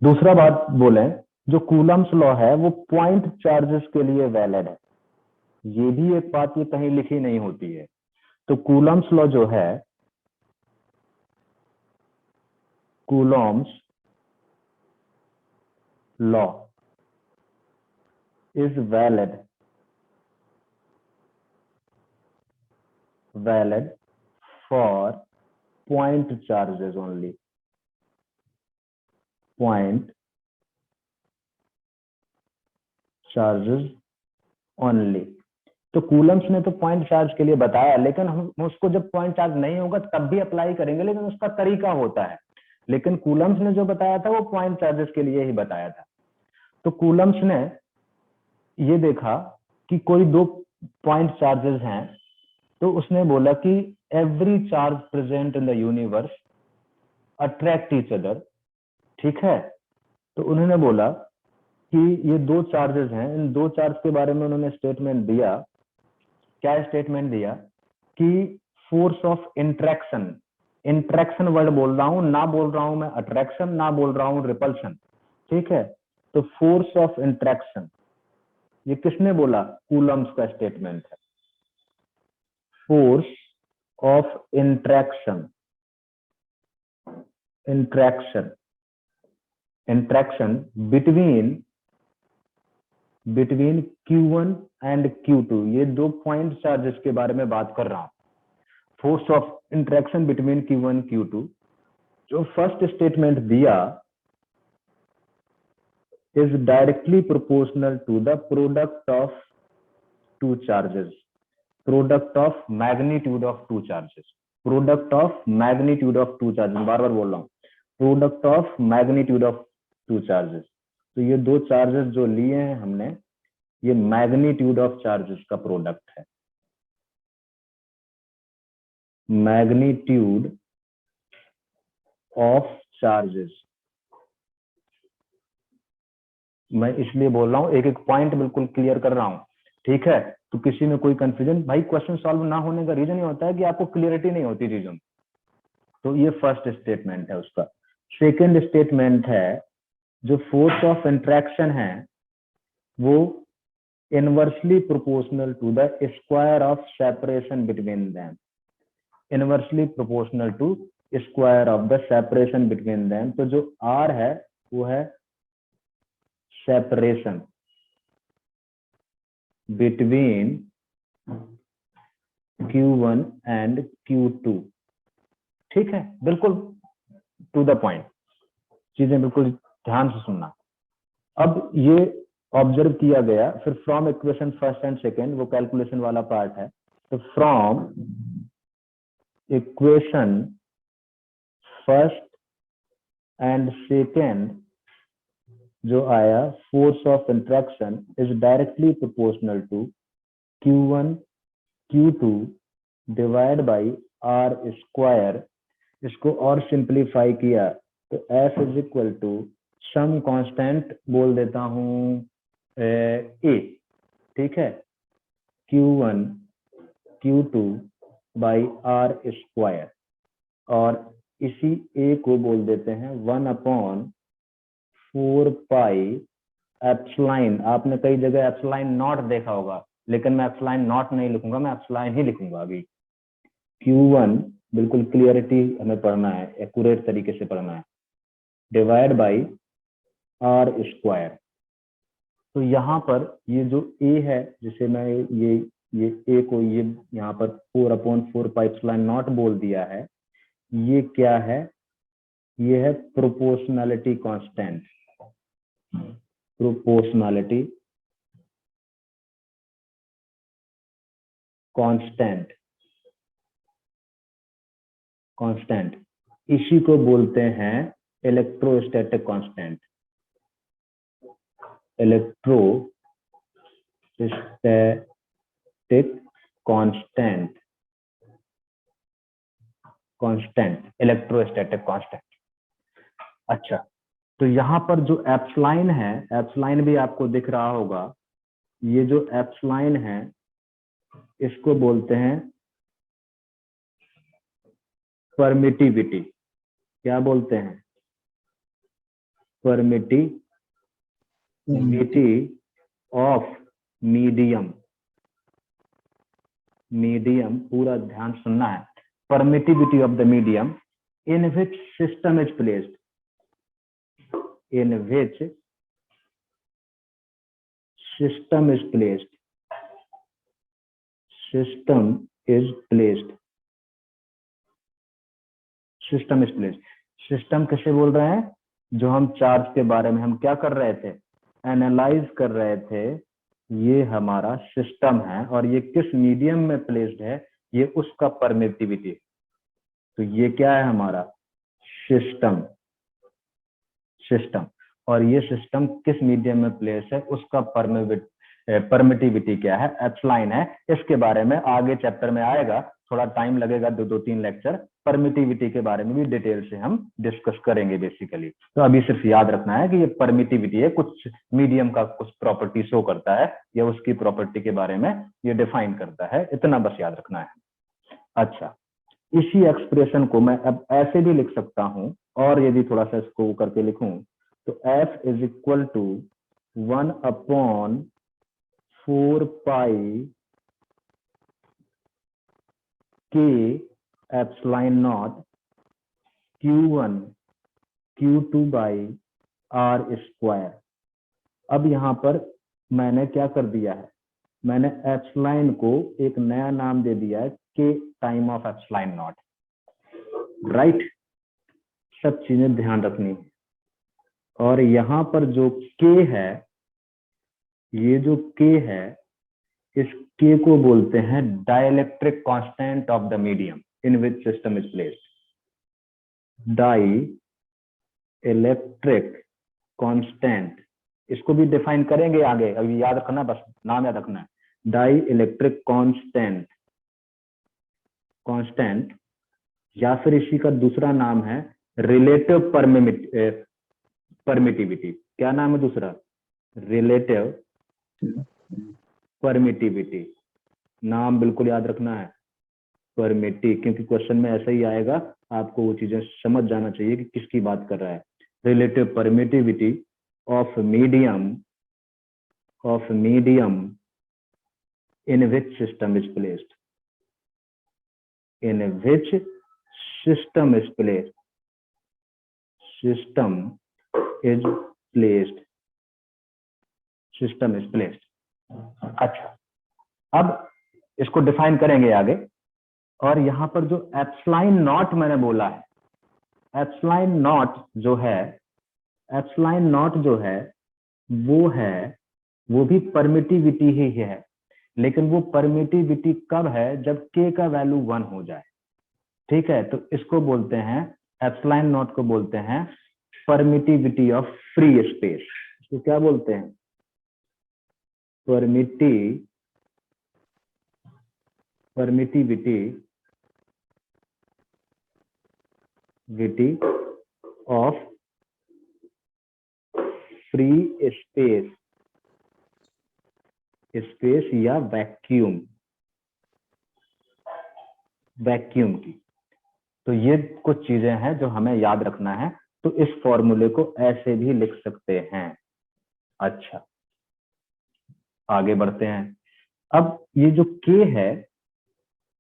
दूसरा बात बोले, जो कूलम्स लॉ है वो पॉइंट चार्जेस के लिए वैलिड है, ये भी एक बात ये कहीं लिखी नहीं होती है। तो कूलम्स लॉ जो है, Coulomb's law is valid for point charges only, point charges only। तो कूलम्स ने तो पॉइंट चार्ज के लिए बताया, लेकिन हम उसको जब पॉइंट चार्ज नहीं होगा तब भी अप्लाई करेंगे, लेकिन उसका तरीका होता है। लेकिन कूलम्स ने जो बताया था वो पॉइंट चार्जेस के लिए ही बताया था। तो कूलम्स ने ये देखा कि कोई 2 पॉइंट चार्जेस हैं, तो उसने बोला कि every charge present in the universe attract each other, ठीक है। तो उन्होंने बोला कि ये 2 चार्जेस हैं, इन 2 चार्ज के बारे में उन्होंने स्टेटमेंट दिया। क्या स्टेटमेंट दिया कि force of interaction, interaction word बोल रहा हूं, ना बोल रहा हूं मैं अट्रैक्शन, ना बोल रहा हूं रिपल्शन, ठीक है। तो फोर्स ऑफ इंट्रैक्शन, ये किसने बोला, कूलम्स का स्टेटमेंट है। Force of interaction between Q1 and Q2, ये 2 पॉइंट चार्जेस के बारे में बात कर रहा हूं। Force of interaction between Q1 Q2, जो फर्स्ट स्टेटमेंट दिया, is directly proportional to the product of 2 charges, product of magnitude of 2 charges, product of magnitude of 2 charges, बार बार बोल रहा हूं, product of magnitude of 2 charges. तो ये 2 charges जो लिए हैं हमने, ये मैग्नीट्यूड ऑफ चार्जेस का प्रोडक्ट है, मैग्नीट्यूड ऑफ चार्जेस। मैं इसलिए बोल रहा हूं, एक एक पॉइंट बिल्कुल क्लियर कर रहा हूं, ठीक है। तो किसी में कोई कंफ्यूजन, भाई क्वेश्चन सॉल्व ना होने का रीजन ये होता है कि आपको क्लियरिटी नहीं होती चीजों में। तो ये फर्स्ट स्टेटमेंट है उसका। सेकेंड स्टेटमेंट है, जो फोर्स ऑफ इंट्रैक्शन है वो inversely proportional to the square of separation between them, inversely proportional to square of the separation between them. तो जो R है वो है separation between Q1 and Q2। ठीक है, बिल्कुल टू द पॉइंट, चीजें बिल्कुल ध्यान से सुनना। अब ये ऑब्जर्व किया गया, फिर from equation first and second, वो कैलकुलेशन वाला पार्ट है। तो from equation first and second जो आया, force of interaction is directly proportional to Q1 Q2 divide by R square. इसको और सिंप्लीफाई किया तो F is equal to some constant बोल देता हूं A, ठीक है, Q1 Q2 by R square, और इसी A को बोल देते हैं 1/4 पाई एप्सिलॉन। आपने कई जगह एप्सिलॉन नॉट देखा होगा, लेकिन मैं एप्सिलॉन नॉट नहीं लिखूंगा, मैं एप्सिलॉन ही लिखूंगा अभी। Q1 बिल्कुल क्लियरिटी हमें पढ़ना है, एक्यूरेट तरीके से पढ़ना है, डिवाइड बाई R स्क्वायर। तो यहाँ पर ये जो A है, जिसे मैं ये A को ये यहाँ पर 4/4 पाई एप्सिलॉन नॉट बोल दिया है, ये क्या है, ये है proportionality constant, proportionality constant, constant. इसी को बोलते हैं electrostatic constant, electrostatic constant, constant, electrostatic constant. अच्छा, तो यहाँ पर जो एप्सिलॉन है, एप्सिलॉन भी आपको दिख रहा होगा, ये जो एप्सिलॉन है इसको बोलते हैं परमिटिविटी। क्या बोलते हैं? Permittivity of medium. मीडियम पूरा ध्यान सुनना है। Permittivity of the medium in which system is placed, in which system is placed, system is placed, system is placed। System किसे बोल रहे हैं? जो हम चार्ज के बारे में हम क्या कर रहे थे, एनालाइज कर रहे थे, ये हमारा सिस्टम है, और ये किस मीडियम में प्लेस्ड है, ये उसका परमिटिविटी। तो ये क्या है हमारा सिस्टम, सिस्टम, और ये सिस्टम किस मीडियम में प्लेस है, उसका परमिटिविटी क्या है, एप्सिलॉन है। इसके बारे में आगे चैप्टर में आएगा, थोड़ा टाइम लगेगा, 2-3 लेक्चर परमिटिविटी के बारे में भी डिटेल से हम डिस्कस करेंगे बेसिकली। तो अभी सिर्फ याद रखना है कि ये परमिटिविटी है, कुछ मीडियम का कुछ प्रॉपर्टी शो करता है, या उसकी प्रॉपर्टी के बारे में ये डिफाइन करता है, इतना बस याद रखना है। अच्छा, इसी एक्सप्रेशन को मैं अब ऐसे भी लिख सकता हूं, और यदि थोड़ा सा इसको करके लिखूं तो F is equal to 1/4 pi K epsilon naught Q1 Q2 by R square. अब यहाँ पर मैंने क्या कर दिया है, मैंने एप्सिलॉन को एक नया नाम दे दिया है, K time of epsilon not, right. सब चीजें ध्यान रखनी है। और यहाँ पर जो K है, ये जो K है, इस K को बोलते हैं dielectric constant of the medium in which system is placed. Dielectric constant, इसको भी डिफाइन करेंगे आगे, अभी याद रखना, बस नाम याद रखना है, डाइलेक्ट्रिक कांस्टेंट, कांस्टेंट, या फिर इसी का दूसरा नाम है रिलेटिव परमिटिविटी। क्या नाम है दूसरा? Relative permittivity. नाम बिल्कुल याद रखना है, परमिटिव, क्योंकि क्वेश्चन में ऐसा ही आएगा, आपको वो चीजें समझ जाना चाहिए कि किसकी बात कर रहा है। Relative permittivity of medium in which system is placed, in which system is placed, system is placed, system is placed। अच्छा, अब इसको डिफाइन करेंगे आगे। और यहां पर जो एप्सिलॉन नॉट मैंने बोला है, एप्सिलॉन नॉट जो है, एप्सिलॉन नॉट जो है वो भी परमिटिविटी ही है, लेकिन वो परमिटिविटी कब है, जब k का वैल्यू 1 हो जाए। ठीक है, तो इसको बोलते हैं, एप्सिलॉन नॉट को बोलते हैं परमिटिविटी ऑफ फ्री स्पेस। इसको क्या बोलते हैं, परमिटिविटी ऑफ फ्री स्पेस या वैक्यूम की। तो ये कुछ चीजें हैं जो हमें याद रखना है, तो इस फॉर्मूले को ऐसे भी लिख सकते हैं। अच्छा, आगे बढ़ते हैं। अब ये जो k है,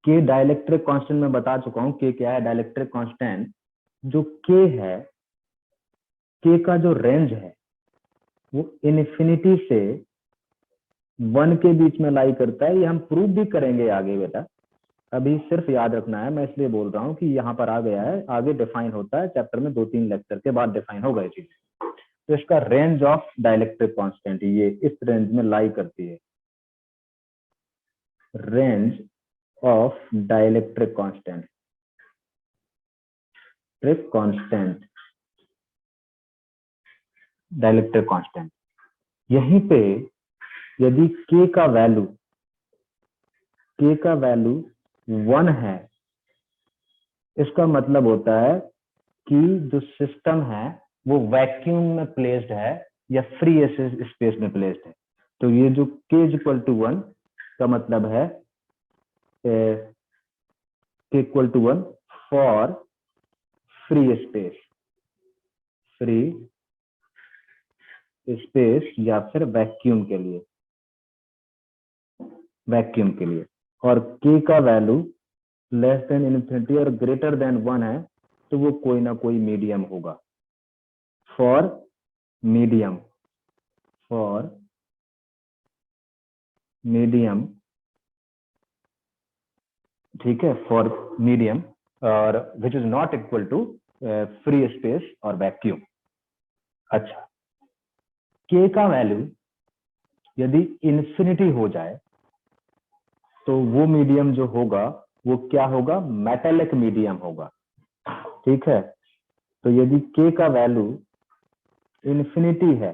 k डाइलेक्ट्रिक कांस्टेंट में बता चुका हूं, k क्या है, डाइलेक्ट्रिक कांस्टेंट। जो k है, k का जो रेंज है वो इन्फिनिटी से 1 के बीच में लाई करता है। ये हम प्रूव भी करेंगे आगे बेटा, अभी सिर्फ याद रखना है, मैं इसलिए बोल रहा हूँ कि यहाँ पर आ गया है, आगे डिफाइन होता है चैप्टर में, 2-3 लेक्चर के बाद डिफाइन होगा ये चीज। तो इसका रेंज ऑफ डाइलेक्ट्रिक कांस्टेंट ये इस रेंज में लाई करती है, range of dielectric constant, dielectric constant. यहीं पे यदि k का वैल्यू 1 है, इसका मतलब होता है कि जो सिस्टम है वो वैक्यूम में प्लेस्ड है या फ्री स्पेस में प्लेस्ड है। तो ये जो k = 1 का मतलब है k = 1 फॉर फ्री स्पेस या फिर वैक्यूम के लिए। और k का वैल्यू लेस देन इन्फिनिटी और ग्रेटर देन 1 है, तो वो कोई ना कोई मीडियम होगा, फॉर मीडियम ठीक है, फॉर मीडियम और which is not equal to free space और वैक्यूम। अच्छा, k का वैल्यू यदि इन्फिनिटी हो जाए तो वो मीडियम जो होगा वो क्या होगा, मेटेलिक मीडियम होगा। ठीक है, तो यदि k का वैल्यू इन्फिनिटी है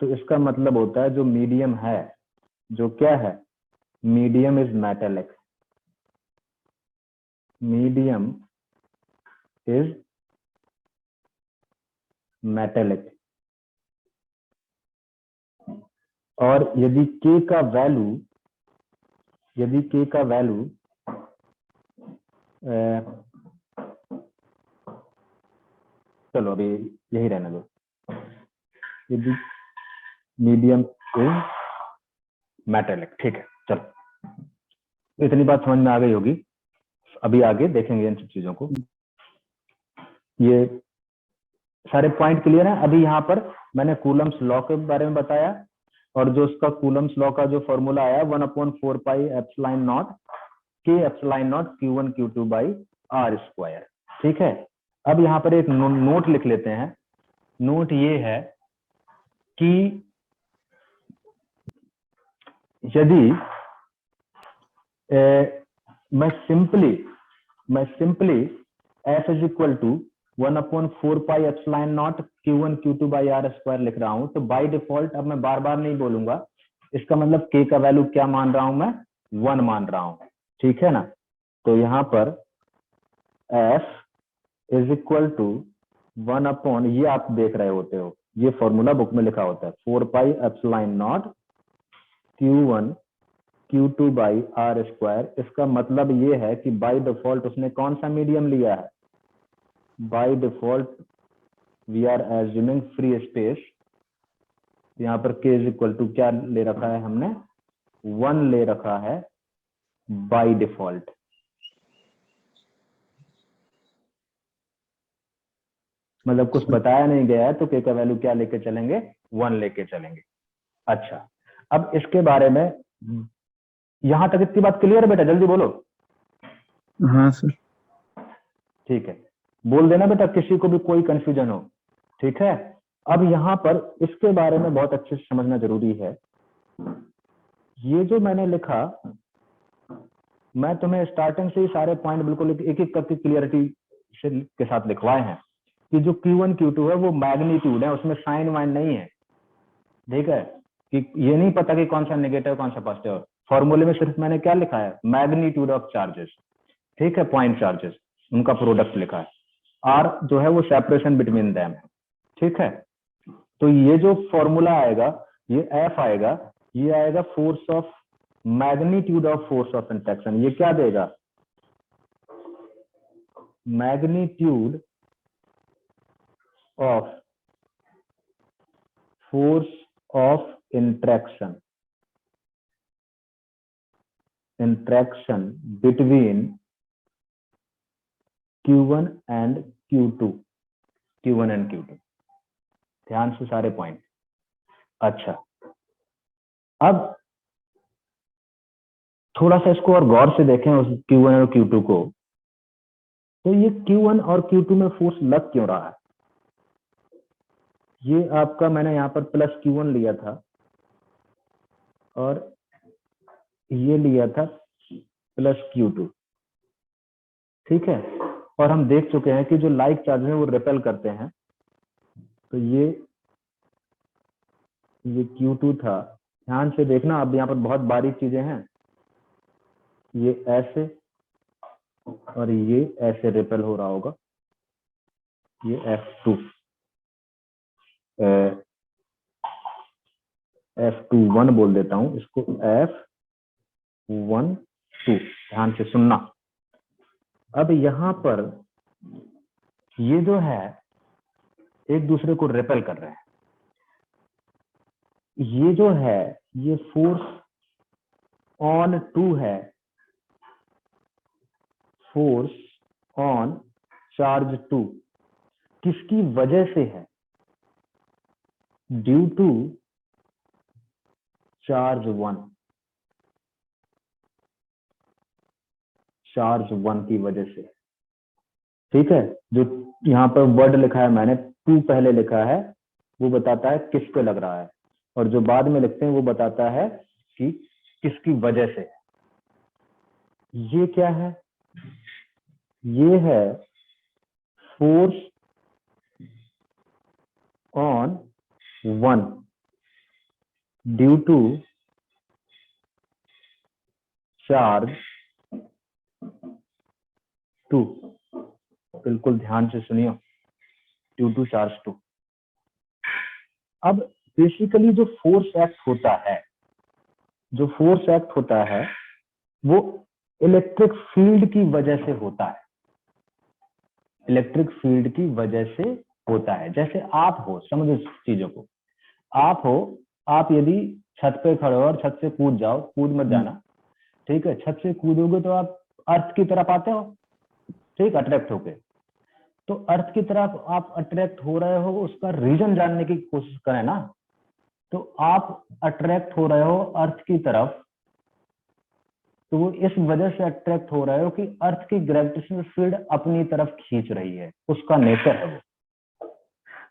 तो इसका मतलब होता है जो मीडियम है, जो क्या है, मीडियम इज मेटेलिक, और यदि k का वैल्यू चलो अभी यही रहने दो, यदि मीडियम इज मेटेलिक। ठीक है, चलो इतनी बात समझ में आ गई होगी, अभी आगे देखेंगे इन सब चीजों को। ये सारे पॉइंट क्लियर है। अभी यहाँ पर मैंने कूलम्स लॉ के बारे में बताया, और जो उसका कूलम्स लॉ का जो फॉर्मूला आया 1/4 pi epsilon not k epsilon naught q1 q2 by r²। ठीक है, अब यहाँ पर एक नोट लिख लेते हैं। नोट ये है कि यदि मैं simply f is equal to 1/4 pi epsilon naught q1 q2 by r² लिख रहा हूं, तो बाय डिफॉल्ट, अब मैं बार बार नहीं बोलूंगा, इसका मतलब k का वैल्यू क्या मान रहा हूं मैं, 1 मान रहा हूं। ठीक है ना, तो यहाँ पर f इज इक्वल टू 1/, ये आप देख रहे होते हो, ये फॉर्मूला बुक में लिखा होता है, 4 पाई epsilon naught q1 q2 by r²। इसका मतलब ये है कि बाय डिफॉल्ट उसने कौन सा मीडियम लिया है, by default we are assuming free space. यहाँ पर k इज इक्वल टू क्या ले रखा है हमने, 1 ले रखा है बाय डिफॉल्ट। मतलब कुछ बताया नहीं गया है तो k का वैल्यू क्या लेके चलेंगे, 1 लेके चलेंगे। अच्छा, अब इसके बारे में यहां तक इतनी बात क्लियर है बेटा, जल्दी बोलो। हाँ सर। ठीक है, बोल देना बेटा किसी को भी कोई कंफ्यूजन हो, ठीक है। अब यहाँ पर इसके बारे में बहुत अच्छे से समझना जरूरी है। ये जो मैंने लिखा, मैं तुम्हें स्टार्टिंग से ही सारे पॉइंट बिल्कुल एक एक करके क्लियरिटी के साथ लिखवाए हैं कि जो Q1 Q2 है वो मैग्नीट्यूड है, उसमें साइन वाइन नहीं है, ठीक है। कि ये नहीं पता कि कौन सा नेगेटिव कौन सा पॉजिटिव। फॉर्मूले में सिर्फ मैंने क्या लिखा है, मैग्नीट्यूड ऑफ चार्जेस, ठीक है, पॉइंट चार्जेस, उनका प्रोडक्ट लिखा है। आर जो है वो सेपरेशन बिटवीन देम है, ठीक है। तो ये जो फॉर्मूला आएगा, ये एफ आएगा, ये आएगा force of magnitude of force of interaction. ये क्या देगा, magnitude of force of interaction between Q1 and Q2, Q1 and Q2। ध्यान से सारे पॉइंट। अच्छा, अब थोड़ा सा इसको और गौर से देखें उस Q1 और Q2 को। तो ये Q1 और Q2 में फोर्स लग क्यों रहा है? ये आपका मैंने यहाँ पर प्लस Q1 लिया था और ये लिया था प्लस Q2, ठीक है। और हम देख चुके हैं कि जो लाइक चार्जेस हैं वो रिपेल करते हैं। तो ये Q2 था, ध्यान से देखना। अब यहाँ पर बहुत बारीक चीजें हैं, ये ऐसे और ये ऐसे रिपेल हो रहा होगा। ये F21 बोल देता हूं इसको, F12, ध्यान से सुनना। अब यहाँ पर ये जो है एक दूसरे को रिपेल कर रहे हैं। ये जो है ये फोर्स ऑन 2 है, फोर्स ऑन चार्ज 2 किसकी वजह से है, ड्यू टू चार्ज 1, चार्ज 1 की वजह से, ठीक है। जो यहाँ पर वर्ड लिखा है मैंने, 2 पहले लिखा है, वो बताता है किस पे लग रहा है, और जो बाद में लिखते हैं वो बताता है कि किसकी वजह से। ये क्या है, ये है force on 1 due to charge 2। बिल्कुल ध्यान से सुनियो, ड्यू टू चार्ज 2। अब बेसिकली जो फोर्स एक्ट होता है, जो फोर्स एक्ट होता है वो इलेक्ट्रिक फील्ड की वजह से होता है, इलेक्ट्रिक फील्ड की वजह से होता है। जैसे आप हो, समझो चीजों को, आप हो, आप यदि छत पे खड़े हो और छत से कूद जाओ, कूद मत जाना, ठीक है। छत से कूदोगे तो आप अर्थ की तरफ आते हो, ठीक, अट्रैक्ट होके। तो अर्थ की तरफ आप अट्रैक्ट हो रहे हो, उसका रीजन जानने की कोशिश करें ना। तो आप अट्रैक्ट हो रहे हो अर्थ की तरफ, तो वो इस वजह से अट्रैक्ट हो रहे हो कि अर्थ की ग्रेविटेशनल फील्ड अपनी तरफ खींच रही है, उसका नेचर है वो।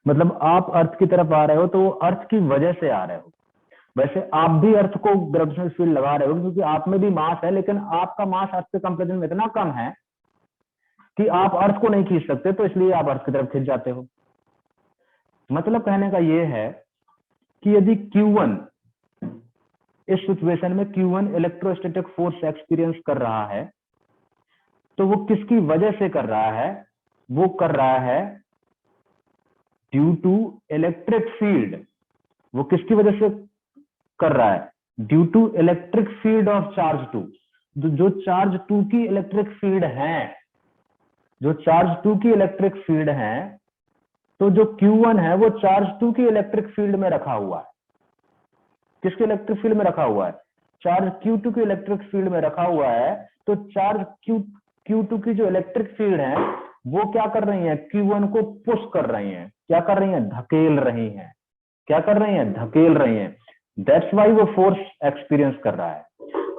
मतलब आप अर्थ की तरफ आ रहे हो तो वो अर्थ की वजह से आ रहे हो। वैसे आप भी अर्थ को ग्रेविटेशनल फील्ड लगा रहे हो क्योंकि आप में भी मास है, लेकिन आपका मास अर्थ के कंपैरिजन में इतना कम है कि आप अर्थ को नहीं खींच सकते, तो इसलिए आप अर्थ की तरफ खींच जाते हो। मतलब कहने का ये है कि यदि Q1 इस सिचुएशन में Q1 इलेक्ट्रोस्टैटिक फोर्स एक्सपीरियंस कर रहा है, तो वो किसकी वजह से कर रहा है, वो कर रहा है ड्यू टू इलेक्ट्रिक फील्ड। वो किसकी वजह से कर रहा है, due to electric field of charge 2। जो चार्ज 2 की इलेक्ट्रिक फील्ड है, जो चार्ज 2 की इलेक्ट्रिक फील्ड है, तो जो Q1 है वो चार्ज 2 की इलेक्ट्रिक फील्ड में रखा हुआ है। किसके इलेक्ट्रिक फील्ड में रखा हुआ है, चार्ज Q2 के इलेक्ट्रिक फील्ड में रखा हुआ है, तो चार्ज Q2 की जो इलेक्ट्रिक फील्ड है वो क्या कर रही है, Q1 को पुश कर रही है, क्या कर रही है, धकेल रही है, क्या कर रही है, धकेल रही है। दैट्स वाई वो फोर्स एक्सपीरियंस कर रहा है।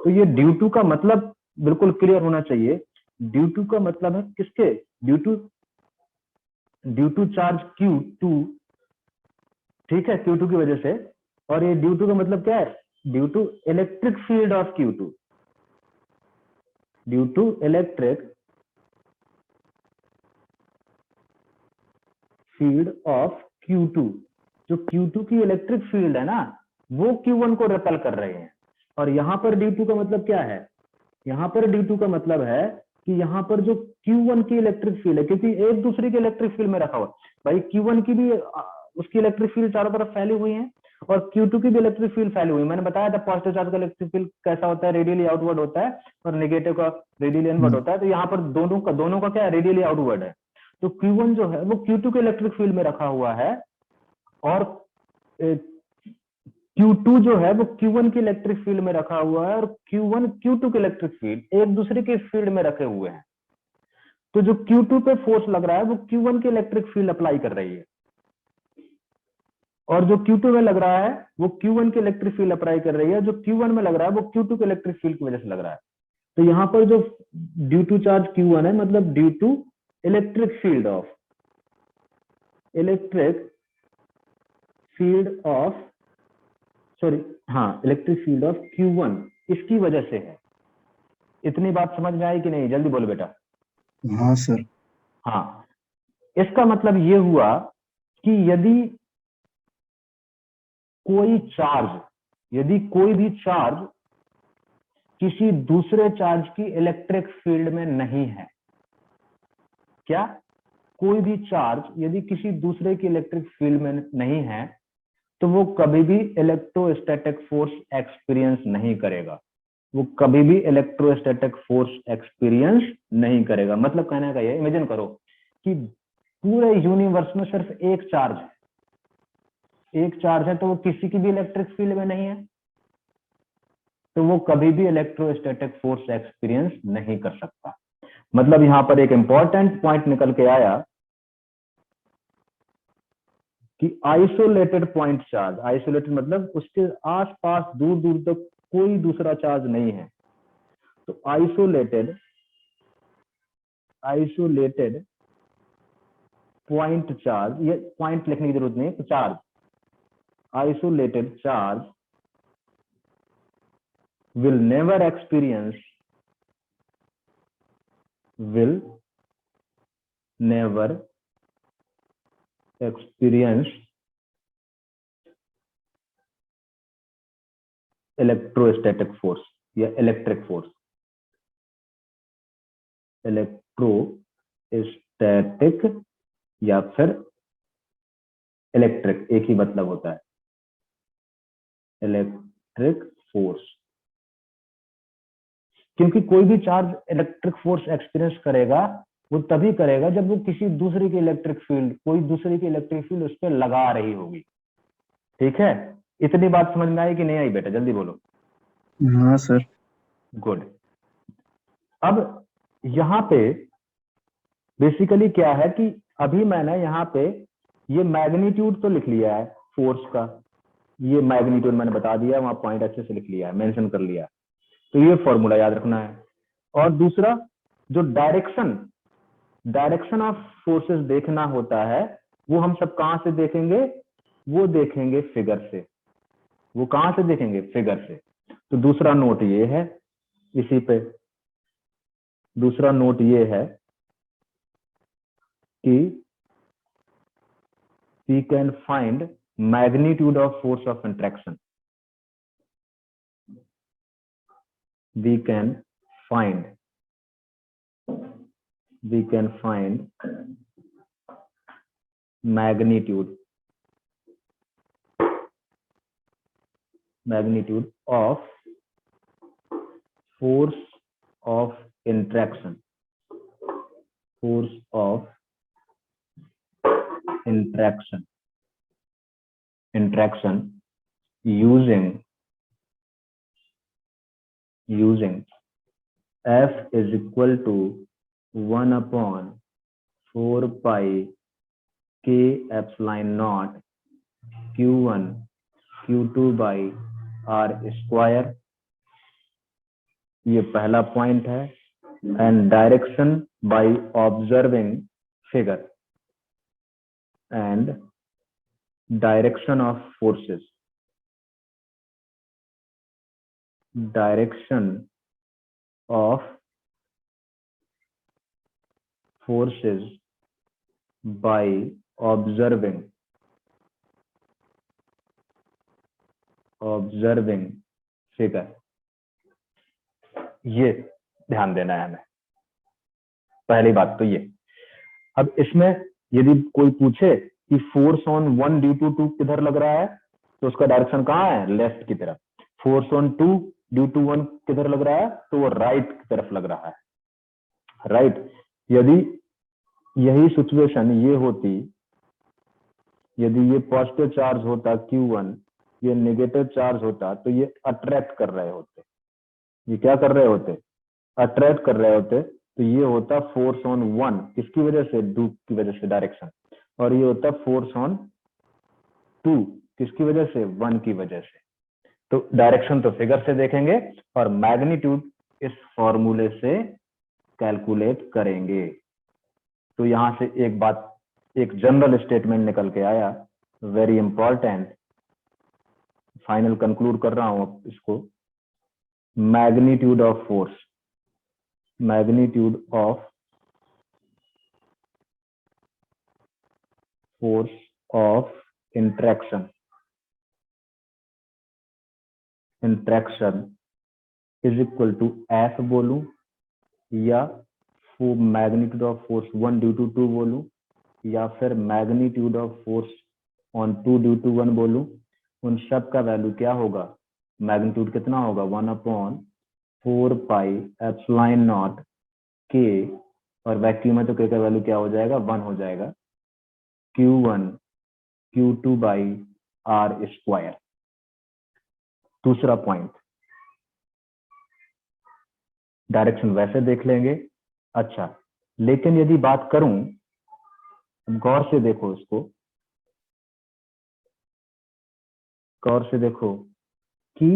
तो ये ड्यू टू का मतलब बिल्कुल क्लियर होना चाहिए। ड्यू टू का मतलब है किसके, ड्यू टू चार्ज Q2, ठीक है, Q2 की वजह से। और ये ड्यू टू का मतलब क्या है, due to electric field of Q2, due to electric field of Q2। जो Q2 की इलेक्ट्रिक फील्ड है ना, वो Q1 को रिपेल कर रहे हैं। और यहां पर ड्यू टू का मतलब क्या है, यहां पर ड्यू टू का मतलब है कि यहां पर जो Q1 की इलेक्ट्रिक फील्ड है, क्योंकि एक दूसरे के इलेक्ट्रिक फील्ड में रखा हुआ भाई, Q1 की भी उसकी इलेक्ट्रिक फील्ड चारों तरफ फैली हुई है और Q2 की भी इलेक्ट्रिक फील्ड फैली हुई है। मैंने बताया था पॉजिटिव चार्ज का इलेक्ट्रिक फील्ड कैसा होता है, रेडियली आउटवर्ड होता है, और नेगेटिव का रेडियली इनवर्ड होता है। तो यहाँ पर दोनों का क्या है, रेडियली आउटवर्ड है। तो Q1 जो है वो Q2 के इलेक्ट्रिक फील्ड में रखा हुआ है, और Q2 जो है वो Q1 की इलेक्ट्रिक फील्ड में रखा हुआ है, और Q1 Q2 के इलेक्ट्रिक फील्ड एक दूसरे के फील्ड में रखे हुए हैं। तो जो Q2 पे फोर्स लग रहा है वो Q1 की इलेक्ट्रिक फील्ड अप्लाई कर रही है, और जो Q2 में लग रहा है वो Q1 की इलेक्ट्रिक फील्ड अप्लाई कर रही है। जो Q1 में लग रहा है वो Q2 के इलेक्ट्रिक फील्ड की वजह से लग रहा है। तो यहां पर जो ड्यू टू चार्ज Q1 है, मतलब due to electric field of electric field of Q1, इसकी वजह से है। इतनी बात समझ में आई कि नहीं, जल्दी बोलो बेटा। हाँ सर। हाँ, इसका मतलब ये हुआ कि यदि कोई भी चार्ज किसी दूसरे चार्ज की इलेक्ट्रिक फील्ड में नहीं है, क्या, कोई भी चार्ज यदि किसी दूसरे की इलेक्ट्रिक फील्ड में नहीं है, तो वो कभी भी इलेक्ट्रोस्टैटिक फोर्स एक्सपीरियंस नहीं करेगा, वो कभी भी इलेक्ट्रोस्टैटिक फोर्स एक्सपीरियंस नहीं करेगा। मतलब कहने का ये, इमेजिन करो कि पूरे यूनिवर्स में सिर्फ एक चार्ज है, तो वो किसी की भी इलेक्ट्रिक फील्ड में नहीं है, तो वो कभी भी इलेक्ट्रोस्टैटिक फोर्स एक्सपीरियंस नहीं कर सकता। मतलब यहां पर एक इंपॉर्टेंट पॉइंट निकल के आया कि आइसोलेटेड पॉइंट चार्ज, आइसोलेटेड मतलब उसके आसपास दूर दूर तक कोई दूसरा चार्ज नहीं है। तो आइसोलेटेड पॉइंट चार्ज, ये पॉइंट लिखने की जरूरत नहीं है, charge, isolated charge will never experience electrostatic force या इलेक्ट्रिक फोर्स, इलेक्ट्रोस्टैटिक या फिर इलेक्ट्रिक, एक ही मतलब होता है, इलेक्ट्रिक फोर्स। क्योंकि कोई भी चार्ज इलेक्ट्रिक फोर्स एक्सपीरियंस करेगा, वो तभी करेगा जब वो किसी दूसरे की इलेक्ट्रिक फील्ड, कोई दूसरे की इलेक्ट्रिक फील्ड उस पर लगा रही होगी। ठीक है, इतनी बात समझ में आई कि नहीं आई बेटा, जल्दी बोलो। हाँ सर। गुड। अब यहां पे बेसिकली क्या है कि अभी मैंने यहाँ पे ये मैग्नीट्यूड तो लिख लिया है फोर्स का, ये मैग्नीट्यूड मैंने बता दिया, वहां पॉइंट अच्छे से लिख लिया है, मेंशन कर लिया। तो ये फॉर्मूला याद रखना है। और दूसरा, जो डायरेक्शन ऑफ फोर्सेस देखना होता है, वो हम सब कहां से देखेंगे, वो देखेंगे फिगर से। वो कहां से देखेंगे, फिगर से। तो दूसरा नोट ये है, इसी पे दूसरा नोट ये है कि we can find magnitude of force of interaction. We can find magnitude of force of interaction, interaction using using F is equal to 1 upon 4 pi K epsilon naught Q1 Q2 by R square, ये पहला point है. And direction by observing figure and direction of forces. Direction of forces by observing figure. ये ध्यान देना है हमें. पहली बात तो ये. अब इसमें यदि कोई पूछे कि फोर्स ऑन 1 ड्यू टू 2 किधर लग रहा है तो उसका डायरेक्शन कहाँ है? लेफ्ट की तरफ. फोर्स ऑन 2 ड्यू टू 1 किधर लग रहा है तो वो राइट की तरफ लग रहा है. राइट. यदि यही सिचुएशन ये होती, यदि ये पॉजिटिव चार्ज होता Q1, ये नेगेटिव चार्ज होता, तो ये अट्रैक्ट कर रहे होते. ये क्या कर रहे होते? अट्रैक्ट कर रहे होते. तो ये होता फोर्स ऑन 1 किसकी वजह से? 2 की वजह से डायरेक्शन. और ये होता फोर्स ऑन 2 किसकी वजह से? 1 की वजह से. तो डायरेक्शन तो फिगर से देखेंगे और मैग्नीट्यूड इस फॉर्मूले से कैलकुलेट करेंगे. तो यहां से एक बात, एक जनरल स्टेटमेंट निकल के आया, वेरी इंपॉर्टेंट. फाइनल कंक्लूड कर रहा हूं अब इसको. Magnitude of force, magnitude of force of interaction is equal to F बोलूं या magnitude of force 1 due to 2 बोलूं या फिर magnitude of force on 2 due to 1 बोलूं. उन सब का वैल्यू क्या होगा? मैग्नीट्यूड कितना होगा? 1 upon 4 pi epsilon not K, और वैक्यूम में तो K का वैल्यू क्या हो जाएगा? 1 हो जाएगा. Q1 Q2 by R square. दूसरा पॉइंट, डायरेक्शन वैसे देख लेंगे. अच्छा, लेकिन यदि बात करूं, गौर से देखो इसको, गौर से देखो कि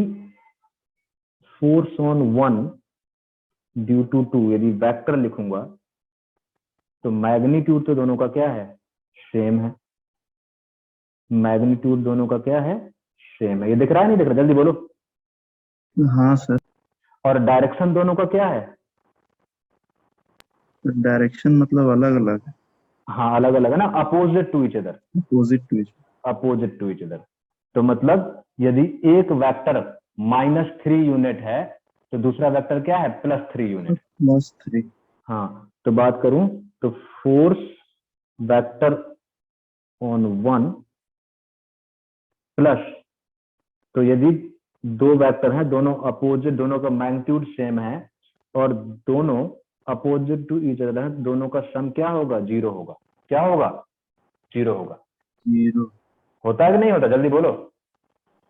फोर्स ऑन 1 ड्यू टू 2 यदि वेक्टर लिखूंगा तो मैग्नीट्यूड तो दोनों का क्या है? सेम है. मैग्नीट्यूड दोनों का क्या है? सेम है. ये दिख रहा है नहीं दिख रहा? जल्दी बोलो. हाँ सर. और डायरेक्शन दोनों का क्या है? डायरेक्शन मतलब अलग अलग है. हाँ अलग अलग है ना. Opposite to each other. Opposite to each. तो मतलब यदि एक वेक्टर -3 यूनिट है तो दूसरा वेक्टर क्या है? +3 यूनिट. +3. हाँ. तो बात करूं तो फोर्स वेक्टर ऑन 1 प्लस, तो यदि दो वेक्टर हैं, दोनों अपोजिट, दोनों का मैग्नीट्यूड सेम है और दोनों अपोजिट टू ईच अदर है, दोनों का सम क्या होगा? 0 होगा. क्या होगा? 0 होगा. 0 होता है कि नहीं होता? जल्दी बोलो.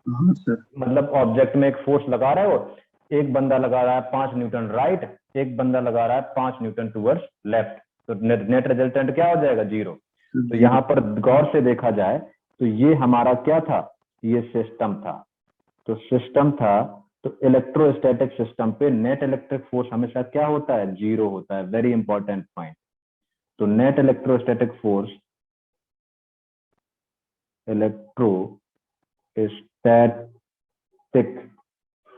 हाँ सर. मतलब ऑब्जेक्ट में एक फोर्स लगा रहा है, वो एक बंदा लगा रहा है 5 न्यूटन राइट, एक बंदा लगा रहा है 5 न्यूटन टुवर्ड्स लेफ्ट, तो नेट रिजल्टेंट क्या हो जाएगा? 0. तो यहाँ पर गौर से देखा जाए तो ये हमारा क्या था? ये सिस्टम था. तो सिस्टम था, तो इलेक्ट्रोस्टैटिक सिस्टम पे नेट इलेक्ट्रिक फोर्स हमेशा क्या होता है? 0 होता है. Very important point. तो net electrostatic force, electrostatic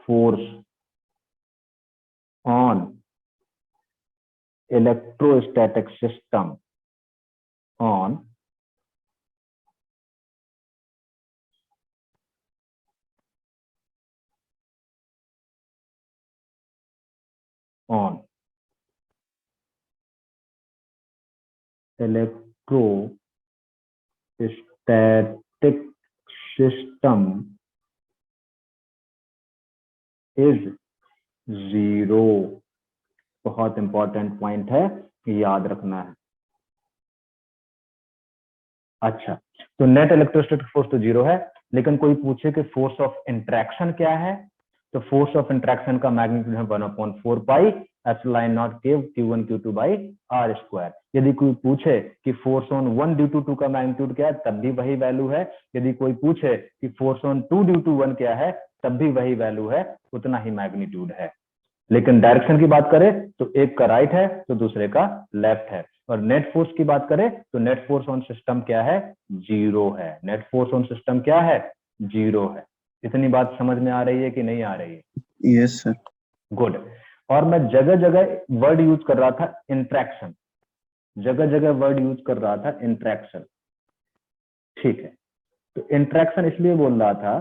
force on electrostatic system on electrostatic system is 0. बहुत इंपॉर्टेंट पॉइंट है, याद रखना है. अच्छा, तो नेट इलेक्ट्रोस्टैटिक फोर्स तो 0 है, लेकिन कोई पूछे कि फोर्स ऑफ इंट्रैक्शन क्या है, तो फोर्स ऑफ इंट्रैक्शन का मैग्नीट्यूड है 1/4 पाई एप्सिलॉन नॉट के Q1 Q2 by R square. यदि कोई पूछे कि फोर्स ऑन 1 ड्यू टू 2 का मैग्नीट्यूड क्या है, तब भी वही वैल्यू है। यदि कोई पूछे कि फोर्स ऑन 2 ड्यू टू 1 क्या है, तब भी वही वैल्यू है, उतना ही मैग्नीट्यूड है। लेकिन डायरेक्शन की बात करें तो एक का राइट है तो दूसरे का लेफ्ट है। और नेट फोर्स की बात करें तो नेट फोर्स ऑन सिस्टम क्या है, 0 है। नेट फोर्स ऑन सिस्टम क्या है, 0 है। इतनी बात समझ में आ रही है कि नहीं आ रही है? Yes sir. गुड। और मैं जगह जगह वर्ड यूज कर रहा था इंट्रैक्शन, जगह जगह वर्ड यूज कर रहा था इंट्रैक्शन। ठीक है, तो इंट्रैक्शन इसलिए बोल रहा था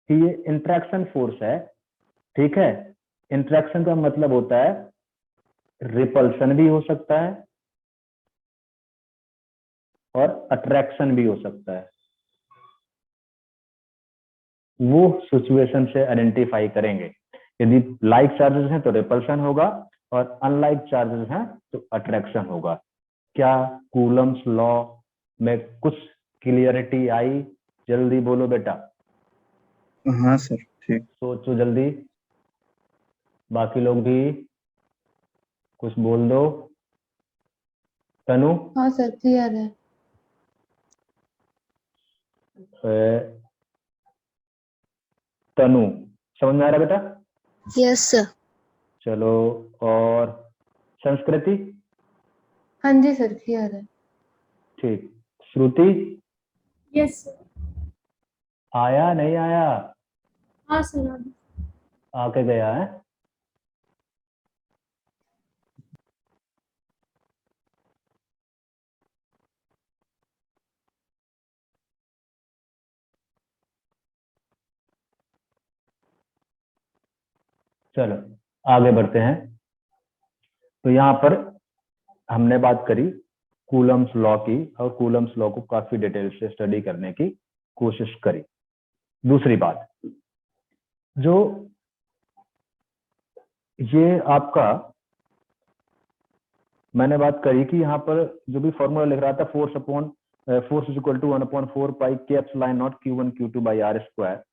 कि ये इंट्रैक्शन फोर्स है। ठीक है, इंट्रैक्शन का मतलब होता है रिपल्शन भी हो सकता है और अट्रैक्शन भी हो सकता है। वो सिचुएशन से आइडेंटिफाई करेंगे। यदि लाइक चार्जेस हैं तो रिपल्शन होगा और अनलाइक चार्जेस हैं तो अट्रैक्शन होगा। क्या कूलम्स लॉ में कुछ क्लियरिटी आई? जल्दी बोलो बेटा। हाँ सर ठीक। सोचो जल्दी, बाकी लोग भी कुछ बोल दो। तनु? हाँ सर क्लियर है। तनु समझ में आ रहा बेटा? Yes sir. चलो, और संस्कृति? हाँ जी सर क्लियर है। ठीक। श्रुति? Yes sir. आया नहीं आया? हाँ सर। आके गया है। चलो आगे बढ़ते हैं। तो यहाँ पर हमने बात करी कूलम्स लॉ की और कूलम्स लॉ को काफी डिटेल से स्टडी करने की कोशिश करी। दूसरी बात, जो ये आपका मैंने बात करी कि यहाँ पर जो भी फॉर्मूला लिख रहा था फोर्स इज इक्वल टू 1/4 पाई के epsilon naught Q1 Q2 by R square.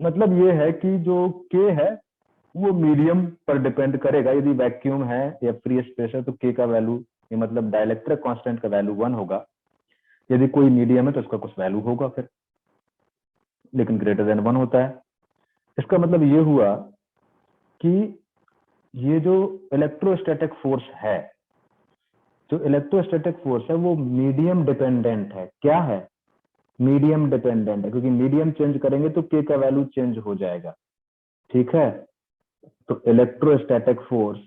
मतलब ये है कि जो K है वो मीडियम पर डिपेंड करेगा। यदि वैक्यूम है या फ्री स्पेस है तो K का वैल्यू, ये मतलब डाइलेक्ट्रिक कांस्टेंट का वैल्यू 1 होगा। यदि कोई मीडियम है तो उसका कुछ वैल्यू होगा फिर, लेकिन ग्रेटर देन 1 होता है। इसका मतलब ये हुआ कि ये जो इलेक्ट्रोस्टैटिक फोर्स है, जो इलेक्ट्रोस्टैटिक फोर्स है वो मीडियम डिपेंडेंट है। क्या है? मीडियम डिपेंडेंट है, क्योंकि मीडियम चेंज करेंगे तो K का वैल्यू चेंज हो जाएगा। ठीक है, तो electrostatic force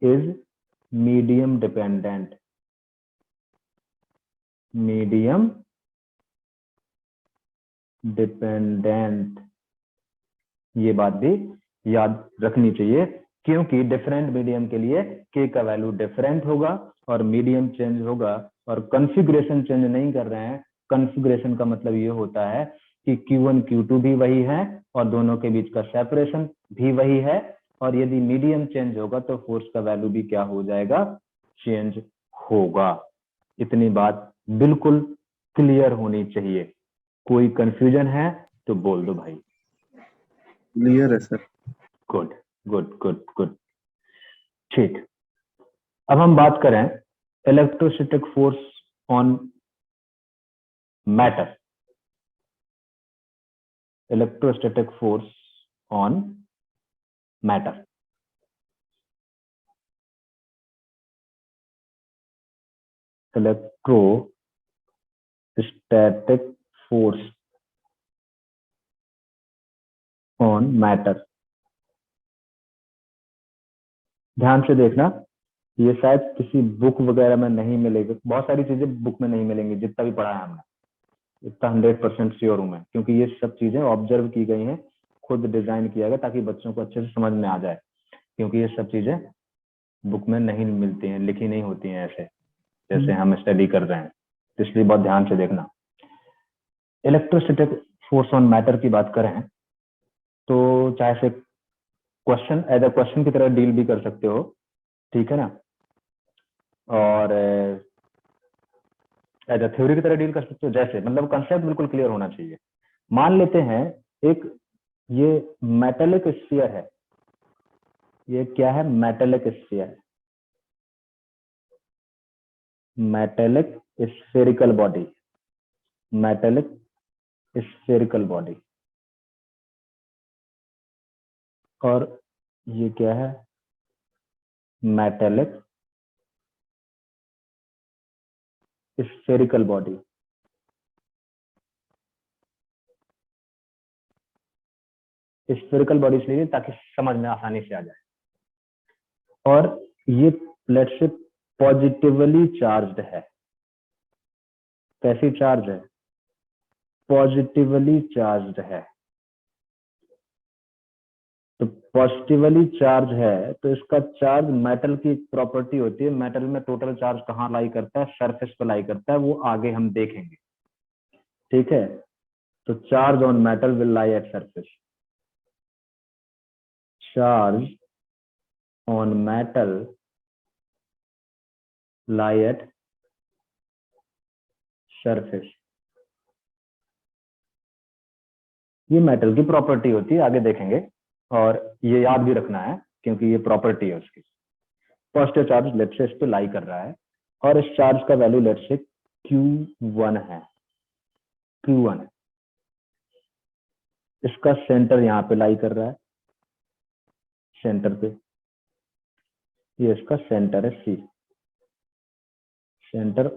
is medium dependent. Medium dependent, ये बात भी याद रखनी चाहिए, क्योंकि डिफरेंट मीडियम के लिए K का वैल्यू डिफरेंट होगा और मीडियम चेंज होगा और कॉन्फ़िगरेशन चेंज नहीं कर रहे हैं। कॉन्फ़िगरेशन का मतलब ये होता है कि Q1 Q2 भी वही है और दोनों के बीच का सेपरेशन भी वही है। और यदि मीडियम चेंज होगा तो फोर्स का वैल्यू भी क्या हो जाएगा, चेंज होगा। इतनी बात बिल्कुल क्लियर होनी चाहिए। कोई कंफ्यूजन है तो बोल दो भाई। क्लियर है sir. Good good good good. ठीक, अब हम बात करें electrostatic force on matter. Electrostatic force on matter. Electrostatic force on matter. ध्यान से देखना, ये शायद किसी बुक वगैरह में नहीं मिलेगा। बहुत सारी चीजें बुक में नहीं मिलेंगी, जितना भी पढ़ा है हमने, इतना 100% श्योर हूं मैं, क्योंकि ये सब चीजें ऑब्जर्व की गई हैं, खुद डिजाइन किया गया ताकि बच्चों को अच्छे से समझ में आ जाए। क्योंकि ये सब चीजें बुक में नहीं मिलती हैं, लिखी नहीं होती हैं ऐसे जैसे हम स्टडी कर रहे हैं, इसलिए बहुत ध्यान से देखना। इलेक्ट्रोस्टैटिक फोर्स ऑन मैटर की बात करें तो चाहे से क्वेश्चन एज क्वेश्चन की तरह डील भी कर सकते हो, ठीक है ना। और एज अ थ्योरी की तरह डील कर सकते हो, जैसे मतलब कंसेप्ट बिल्कुल क्लियर होना चाहिए। मान लेते हैं एक ये मेटेलिक स्फीयर है, ये क्या है, metallic sphere, metallic spherical body, metallic spherical body, और ये क्या है, metallic spherical body. Spherical body इसलिए ताकि समझ में आसानी से आ जाए। और ये लेट्स से पॉजिटिवली चार्ज्ड है। कैसी चार्ज है, पॉजिटिवली चार्ज्ड है। तो पॉजिटिवली चार्ज है तो इसका चार्ज, मेटल की प्रॉपर्टी होती है, मेटल में टोटल चार्ज कहाँ लाई करता है, सरफेस पे लाई करता है, वो आगे हम देखेंगे, ठीक है। तो charge on metal will lie at surface, charge on metal lie at surface. ये मेटल की प्रॉपर्टी होती है, आगे देखेंगे, और ये याद भी रखना है क्योंकि ये प्रॉपर्टी है उसकी। पॉजिटिव चार्ज लेट्स से इस पे लाई कर रहा है और इस चार्ज का वैल्यू लेट्स से Q1 है, Q1 है। इसका सेंटर यहाँ पे लाई कर रहा है, सेंटर पे, ये इसका सेंटर है C, सेंटर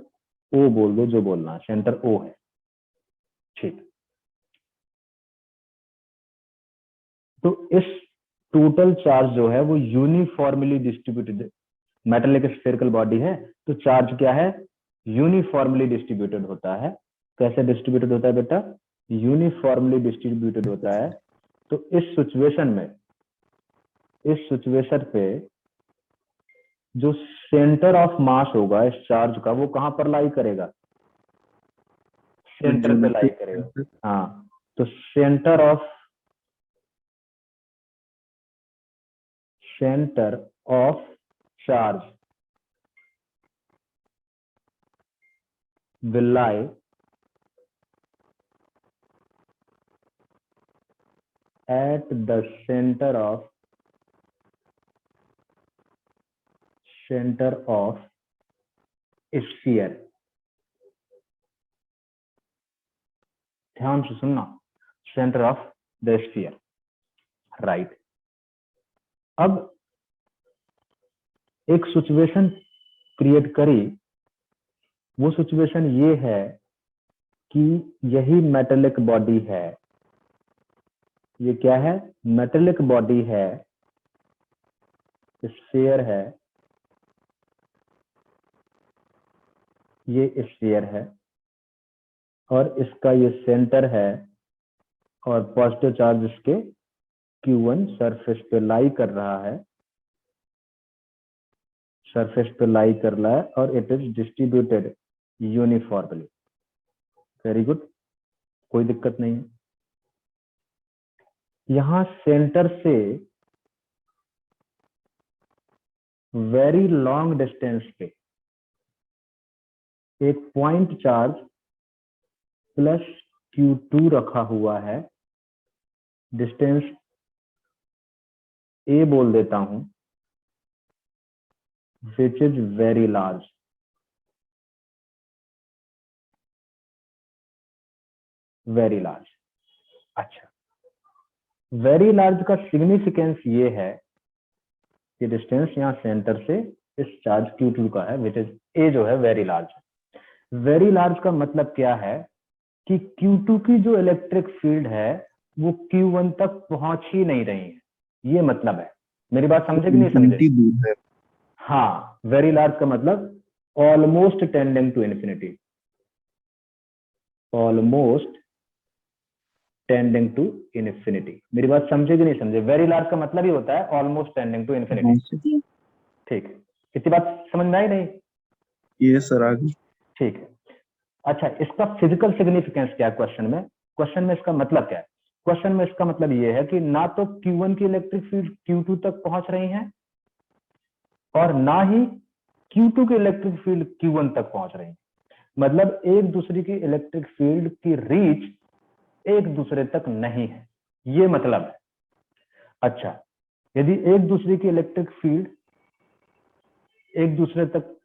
O बोल दो जो बोलना है, सेंटर O है, ठीक। तो इस टोटल चार्ज जो है वो uniformly distributed, metallic spherical body है तो चार्ज क्या है, यूनिफॉर्मली डिस्ट्रीब्यूटेड होता है। कैसे डिस्ट्रीब्यूटेड होता है बेटा, यूनिफॉर्मली डिस्ट्रीब्यूटेड होता है। तो इस सिचुएशन में, इस सिचुएशन पे जो सेंटर ऑफ मास होगा इस चार्ज का, वो कहां पर लाई करेगा, सेंटर पे लाई करेगा। हाँ, तो centre of charge will lie at the center of sphere। ध्यान से सुनना, centre of the sphere, right. अब एक सिचुएशन क्रिएट करी, वो सिचुएशन ये है कि यही मेटेलिक बॉडी है, ये क्या है, मेटेलिक बॉडी है, स्फीयर है, ये स्फीयर है और इसका ये सेंटर है और पॉजिटिव चार्ज इसके Q1 सरफेस पे लाई कर रहा है, सरफेस पे लाई कर रहा है और it is distributed uniformly. Very good, कोई दिक्कत नहीं है। यहां सेंटर से वेरी लॉन्ग डिस्टेंस पे एक पॉइंट चार्ज प्लस Q2 रखा हुआ है, डिस्टेंस A बोल देता हूं, which is very large, very large। अच्छा, वेरी लार्ज का सिग्निफिकेंस ये है कि डिस्टेंस यहाँ सेंटर से इस चार्ज Q2 का है, विच इज A जो है वेरी लार्ज। वेरी लार्ज का मतलब क्या है कि Q2 की जो इलेक्ट्रिक फील्ड है वो Q1 तक पहुंच ही नहीं रही है, ये मतलब है। मेरी बात समझे कि नहीं समझे? हाँ, वेरी लार्ज का मतलब almost tending to infinity, almost tending to infinity. मेरी बात समझे कि नहीं समझे? वेरी लार्ज का मतलब ही होता है ऑलमोस्ट टेंडिंग टू इन्फिनिटी। ठीक, इतनी बात समझ में आई नहीं? ये सर आगे। ठीक है। अच्छा, इसका फिजिकल सिग्निफिकेंस क्या है क्वेश्चन में? क्वेश्चन में इसका मतलब क्या है? क्वेश्चन में इसका मतलब ये है कि ना तो Q1 की इलेक्ट्रिक फील्ड Q2 तक पहुंच रही है और ना ही Q2 की इलेक्ट्रिक फील्ड Q1 तक पहुंच रही है। मतलब एक दूसरे की इलेक्ट्रिक फील्ड की रीच एक दूसरे तक नहीं है, ये मतलब है। अच्छा, यदि एक दूसरे की इलेक्ट्रिक फील्ड एक दूसरे तक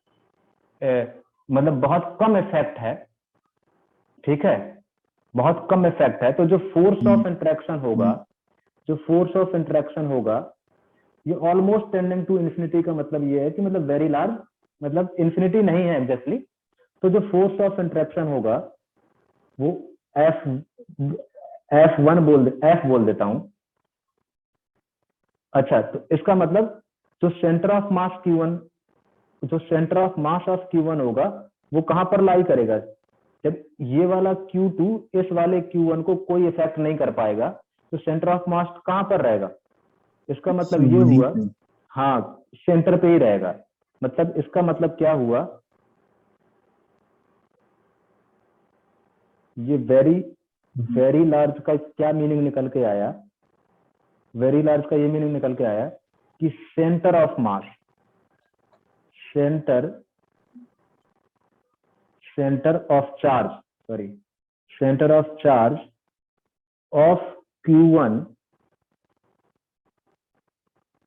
मतलब बहुत कम इफेक्ट है, ठीक है, बहुत कम इफेक्ट है, तो जो फोर्स ऑफ इंटरेक्शन होगा, जो फोर्स ऑफ इंटरेक्शन होगा, ये ऑलमोस्ट टेंडिंग टू इन्फिनिटी का मतलब ये है कि मतलब वेरी लार्ज, मतलब इन्फिनिटी नहीं है एग्जैक्टली। तो जो फोर्स ऑफ इंटरेक्शन होगा वो एफ बोल देता हूं। अच्छा, तो इसका मतलब जो सेंटर ऑफ मास Q1, जो centre of mass of Q1 होगा वो कहां पर लाई करेगा? जब ये वाला Q2 इस वाले Q1 को कोई इफेक्ट नहीं कर पाएगा, तो सेंटर ऑफ मास कहां पर रहेगा? इसका मतलब ये हुआ, हाँ, सेंटर पे ही रहेगा। मतलब इसका मतलब क्या हुआ, ये वेरी लार्ज का क्या मीनिंग निकल के आया? वेरी लार्ज का ये मीनिंग निकल के आया कि centre of mass, centre of charge, sorry, centre of charge of Q1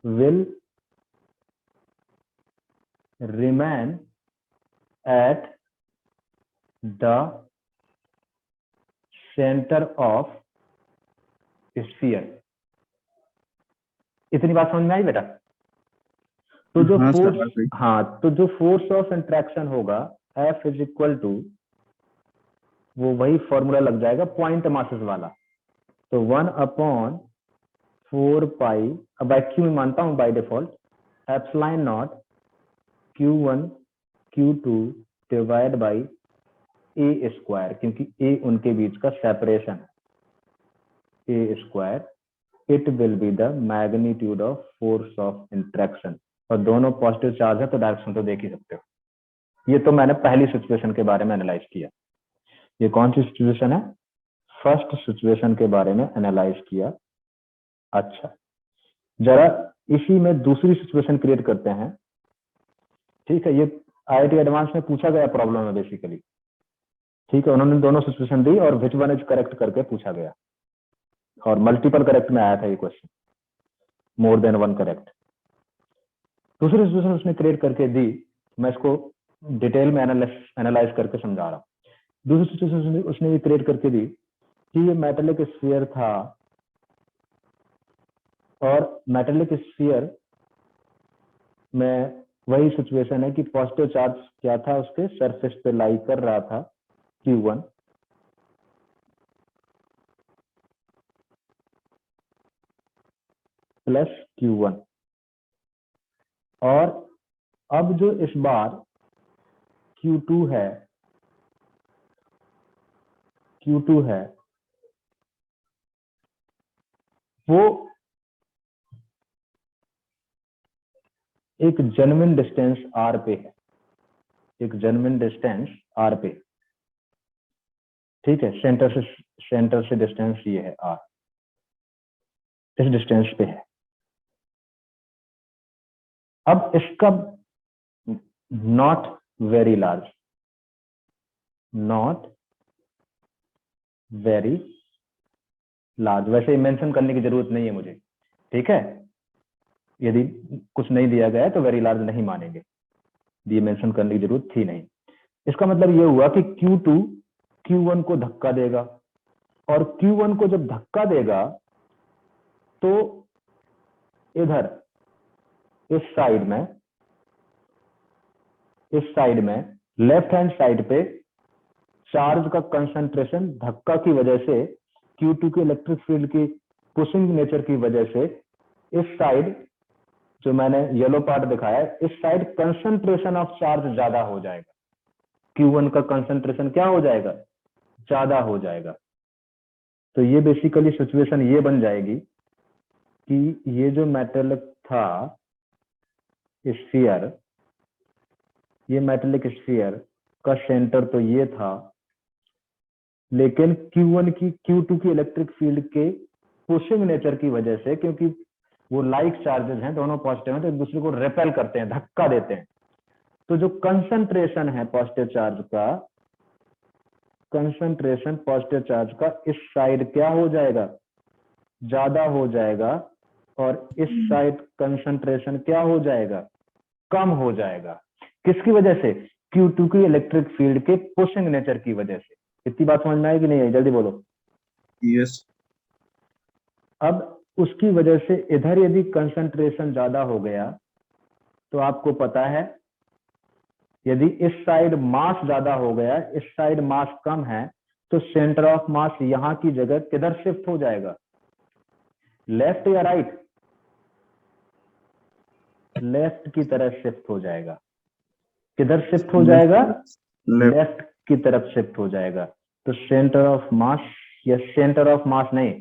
will remain at the center of sphere। इतनी बात समझ में आई बेटा? तो जो फोर्स, हाँ, तो जो फोर्स ऑफ इंट्रैक्शन होगा F इज इक्वल टू, वो वही फॉर्मूला लग जाएगा पॉइंट मासेस वाला, तो 1/4 पाई, अब Q में मानता हूं by default, epsilon naught Q1 Q2 divide by A square, क्योंकि ए उनके बीच का सेपरेशन है, A square, it will be the magnitude of force of interaction. और दोनों पॉजिटिव चार्ज है तो डायरेक्शन तो देख ही सकते हो। ये तो मैंने पहली सिचुएशन के बारे में एनालाइज किया। ये कौन सी सिचुएशन है? फर्स्ट सिचुएशन के बारे में एनालाइज किया। अच्छा, जरा इसी में दूसरी सिचुएशन क्रिएट करते हैं, ठीक है। ये IIT एडवांस में पूछा गया प्रॉब्लम है बेसिकली, ठीक है। उन्होंने दोनों सिचुएशन दी और विच वन इज करेक्ट करके पूछा गया, और मल्टीपल करेक्ट में आया था ये question, more than one correct. दूसरी सिचुएशन उसने क्रिएट करके दी, मैं इसको डिटेल में एनालाइज करके समझा रहा हूँ। दूसरी सिचुएशन उसने ये क्रिएट करके दी कि ये मेटेलिक स्फीयर था, और मेटेलिक स्फीयर में वही सिचुएशन है कि पॉजिटिव चार्ज क्या था, उसके सरफेस पे लाई कर रहा था Q1, प्लस Q1, और अब जो इस बार Q2 है वो एक जेन्युइन डिस्टेंस R पे है, एक जेन्युइन डिस्टेंस R पे, ठीक है। सेंटर से डिस्टेंस ये है R, इस डिस्टेंस पे है। अब इसका not very large, not very large, वैसे मेंशन करने की जरूरत नहीं है मुझे, ठीक है। यदि कुछ नहीं दिया गया है तो वेरी लार्ज नहीं मानेंगे, ये मेंशन करने की जरूरत थी नहीं। इसका मतलब ये हुआ कि Q2 Q1 को धक्का देगा, और Q1 को जब धक्का देगा तो इधर इस साइड में लेफ्ट हैंड साइड पे चार्ज का कंसंट्रेशन धक्का की वजह से, Q2 के इलेक्ट्रिक फील्ड की पुशिंग नेचर की वजह से, इस साइड जो मैंने येलो पार्ट दिखाया है, इस साइड कंसंट्रेशन ऑफ चार्ज ज्यादा हो जाएगा। Q1 का कंसंट्रेशन क्या हो जाएगा? ज्यादा हो जाएगा। तो ये बेसिकली सिचुएशन ये बन जाएगी कि ये जो मेटेलिक था स्फीयर, ये मेटेलिक स्फीयर का सेंटर तो ये था, लेकिन Q2 की इलेक्ट्रिक फील्ड के पुशिंग नेचर की वजह से, क्योंकि वो लाइक चार्जेस हैं, दोनों पॉजिटिव हैं, तो एक दूसरे को रिपेल करते हैं, धक्का देते हैं। तो जो कंसंट्रेशन है पॉजिटिव चार्ज का, कंसंट्रेशन पॉजिटिव चार्ज का इस साइड क्या हो जाएगा, ज्यादा हो जाएगा, और इस साइड कंसंट्रेशन क्या हो जाएगा, कम हो जाएगा। किसकी वजह से, Q2 की इलेक्ट्रिक फील्ड के पुशिंग नेचर की वजह से। इतनी बात समझ में आई कि नहीं आई, जल्दी बोलो। यस। अब उसकी वजह से इधर यदि कंसंट्रेशन ज्यादा हो गया तो आपको पता है, यदि इस साइड मास ज्यादा हो गया, इस साइड मास कम है, तो सेंटर ऑफ मास यहां की जगह किधर शिफ्ट हो जाएगा, लेफ्ट या राइट, लेफ्ट की तरफ शिफ्ट हो जाएगा। किधर शिफ्ट हो जाएगा, लेफ्ट की तरफ शिफ्ट हो जाएगा। तो सेंटर ऑफ मास, या सेंटर ऑफ मास नहीं,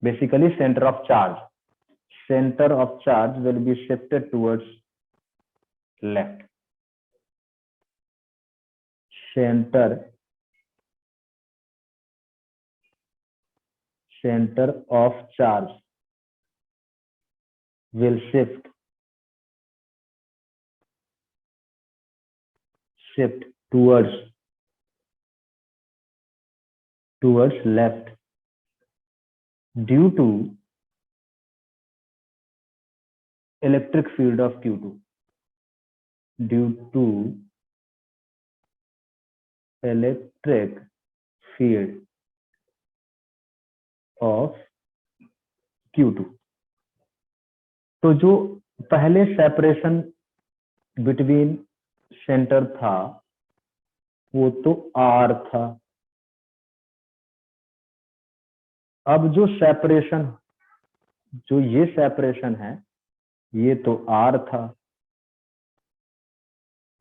basically centre of charge, centre of charge will be shifted towards left. center of charge will shift towards left due to electric field of Q2, due to electric field of Q2। तो जो पहले separation between centre था वो तो R था। अब जो separation, जो ये सेपरेशन है, ये तो R था।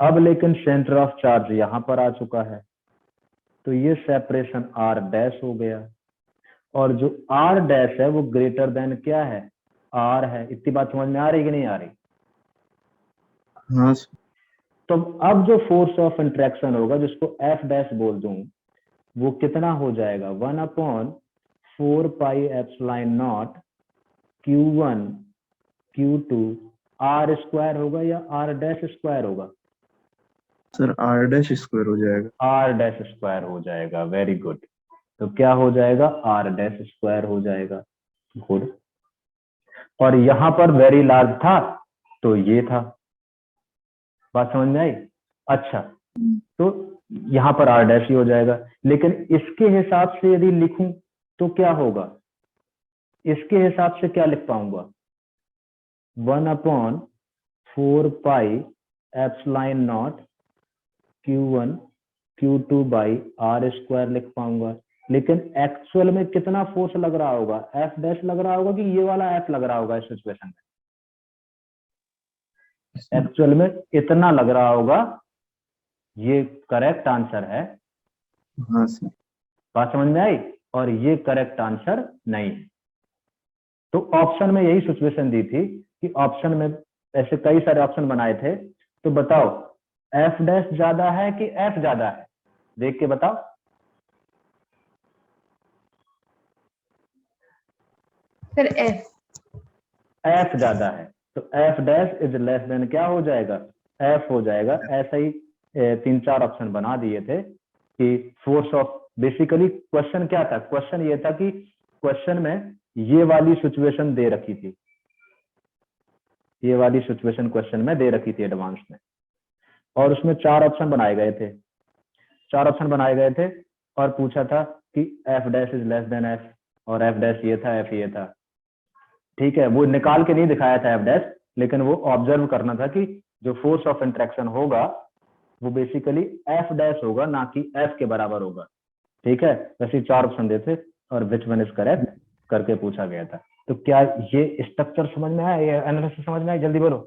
अब लेकिन सेंटर ऑफ चार्ज यहां पर आ चुका है, तो ये सेपरेशन R डैश हो गया, और जो R डैश है वो ग्रेटर देन क्या है, R है। इतनी बात समझ में आ रही कि नहीं आ रही? हाँ। तो अब जो फोर्स ऑफ इंट्रैक्शन होगा, जिसको F डैश बोल दूं, वो कितना हो जाएगा, 1/4 pi epsilon naught Q1 Q2 R square होगा या R डैश स्क्वायर होगा? सर R डैश स्क्वायर हो जाएगा। R डैश स्क्वायर हो जाएगा, वेरी गुड। तो क्या हो जाएगा, R डैश स्क्वायर हो जाएगा, गुड। और यहां पर वेरी लार्ज था तो ये था, बात समझ में आई? अच्छा, तो यहां पर R डैश ही हो जाएगा। लेकिन इसके हिसाब से यदि लिखूं तो क्या होगा, इसके हिसाब से क्या लिख पाऊंगा, 1/4 pi epsilon naught Q1 Q2 by R square लिख पाऊंगा। लेकिन एक्चुअल में कितना फोर्स लग रहा होगा, F डैश लग रहा होगा कि ये वाला F लग रहा होगा इस सिचुएशन में? एक्चुअल में इतना लग रहा होगा, ये करेक्ट आंसर है। हाँ सर। बात समझ में आई? और ये करेक्ट आंसर नहीं है। तो ऑप्शन में यही सिचुएशन दी थी कि ऑप्शन में ऐसे कई सारे ऑप्शन बनाए थे, तो बताओ F डैश ज्यादा है कि F ज्यादा है, देख के बताओ। सर F ज्यादा है, तो F dash is less than क्या हो जाएगा, F हो जाएगा। ऐसा ही 3-4 ऑप्शन बना दिए थे कि फोर्स ऑफ, बेसिकली क्वेश्चन क्या था, क्वेश्चन ये था कि क्वेश्चन में ये वाली सिचुएशन दे रखी थी, ये वाली सिचुएशन क्वेश्चन में दे रखी थी एडवांस में, और उसमें 4 ऑप्शन बनाए गए थे, 4 ऑप्शन बनाए गए थे, और पूछा था कि F dash is less than F, और F डैश ये था, F ये था। ठीक है, वो निकाल के नहीं दिखाया था F डैश, लेकिन वो ऑब्जर्व करना था कि जो फोर्स ऑफ इंट्रैक्शन होगा वो बेसिकली F डैश होगा, ना कि F के बराबर होगा। ठीक है, वैसे 4 ऑप्शन देते और विच वन इज करेक्ट करके पूछा गया था। तो क्या ये स्ट्रक्चर समझ में आया, ये एनालिसिस समझ में आया, जल्दी बोलो।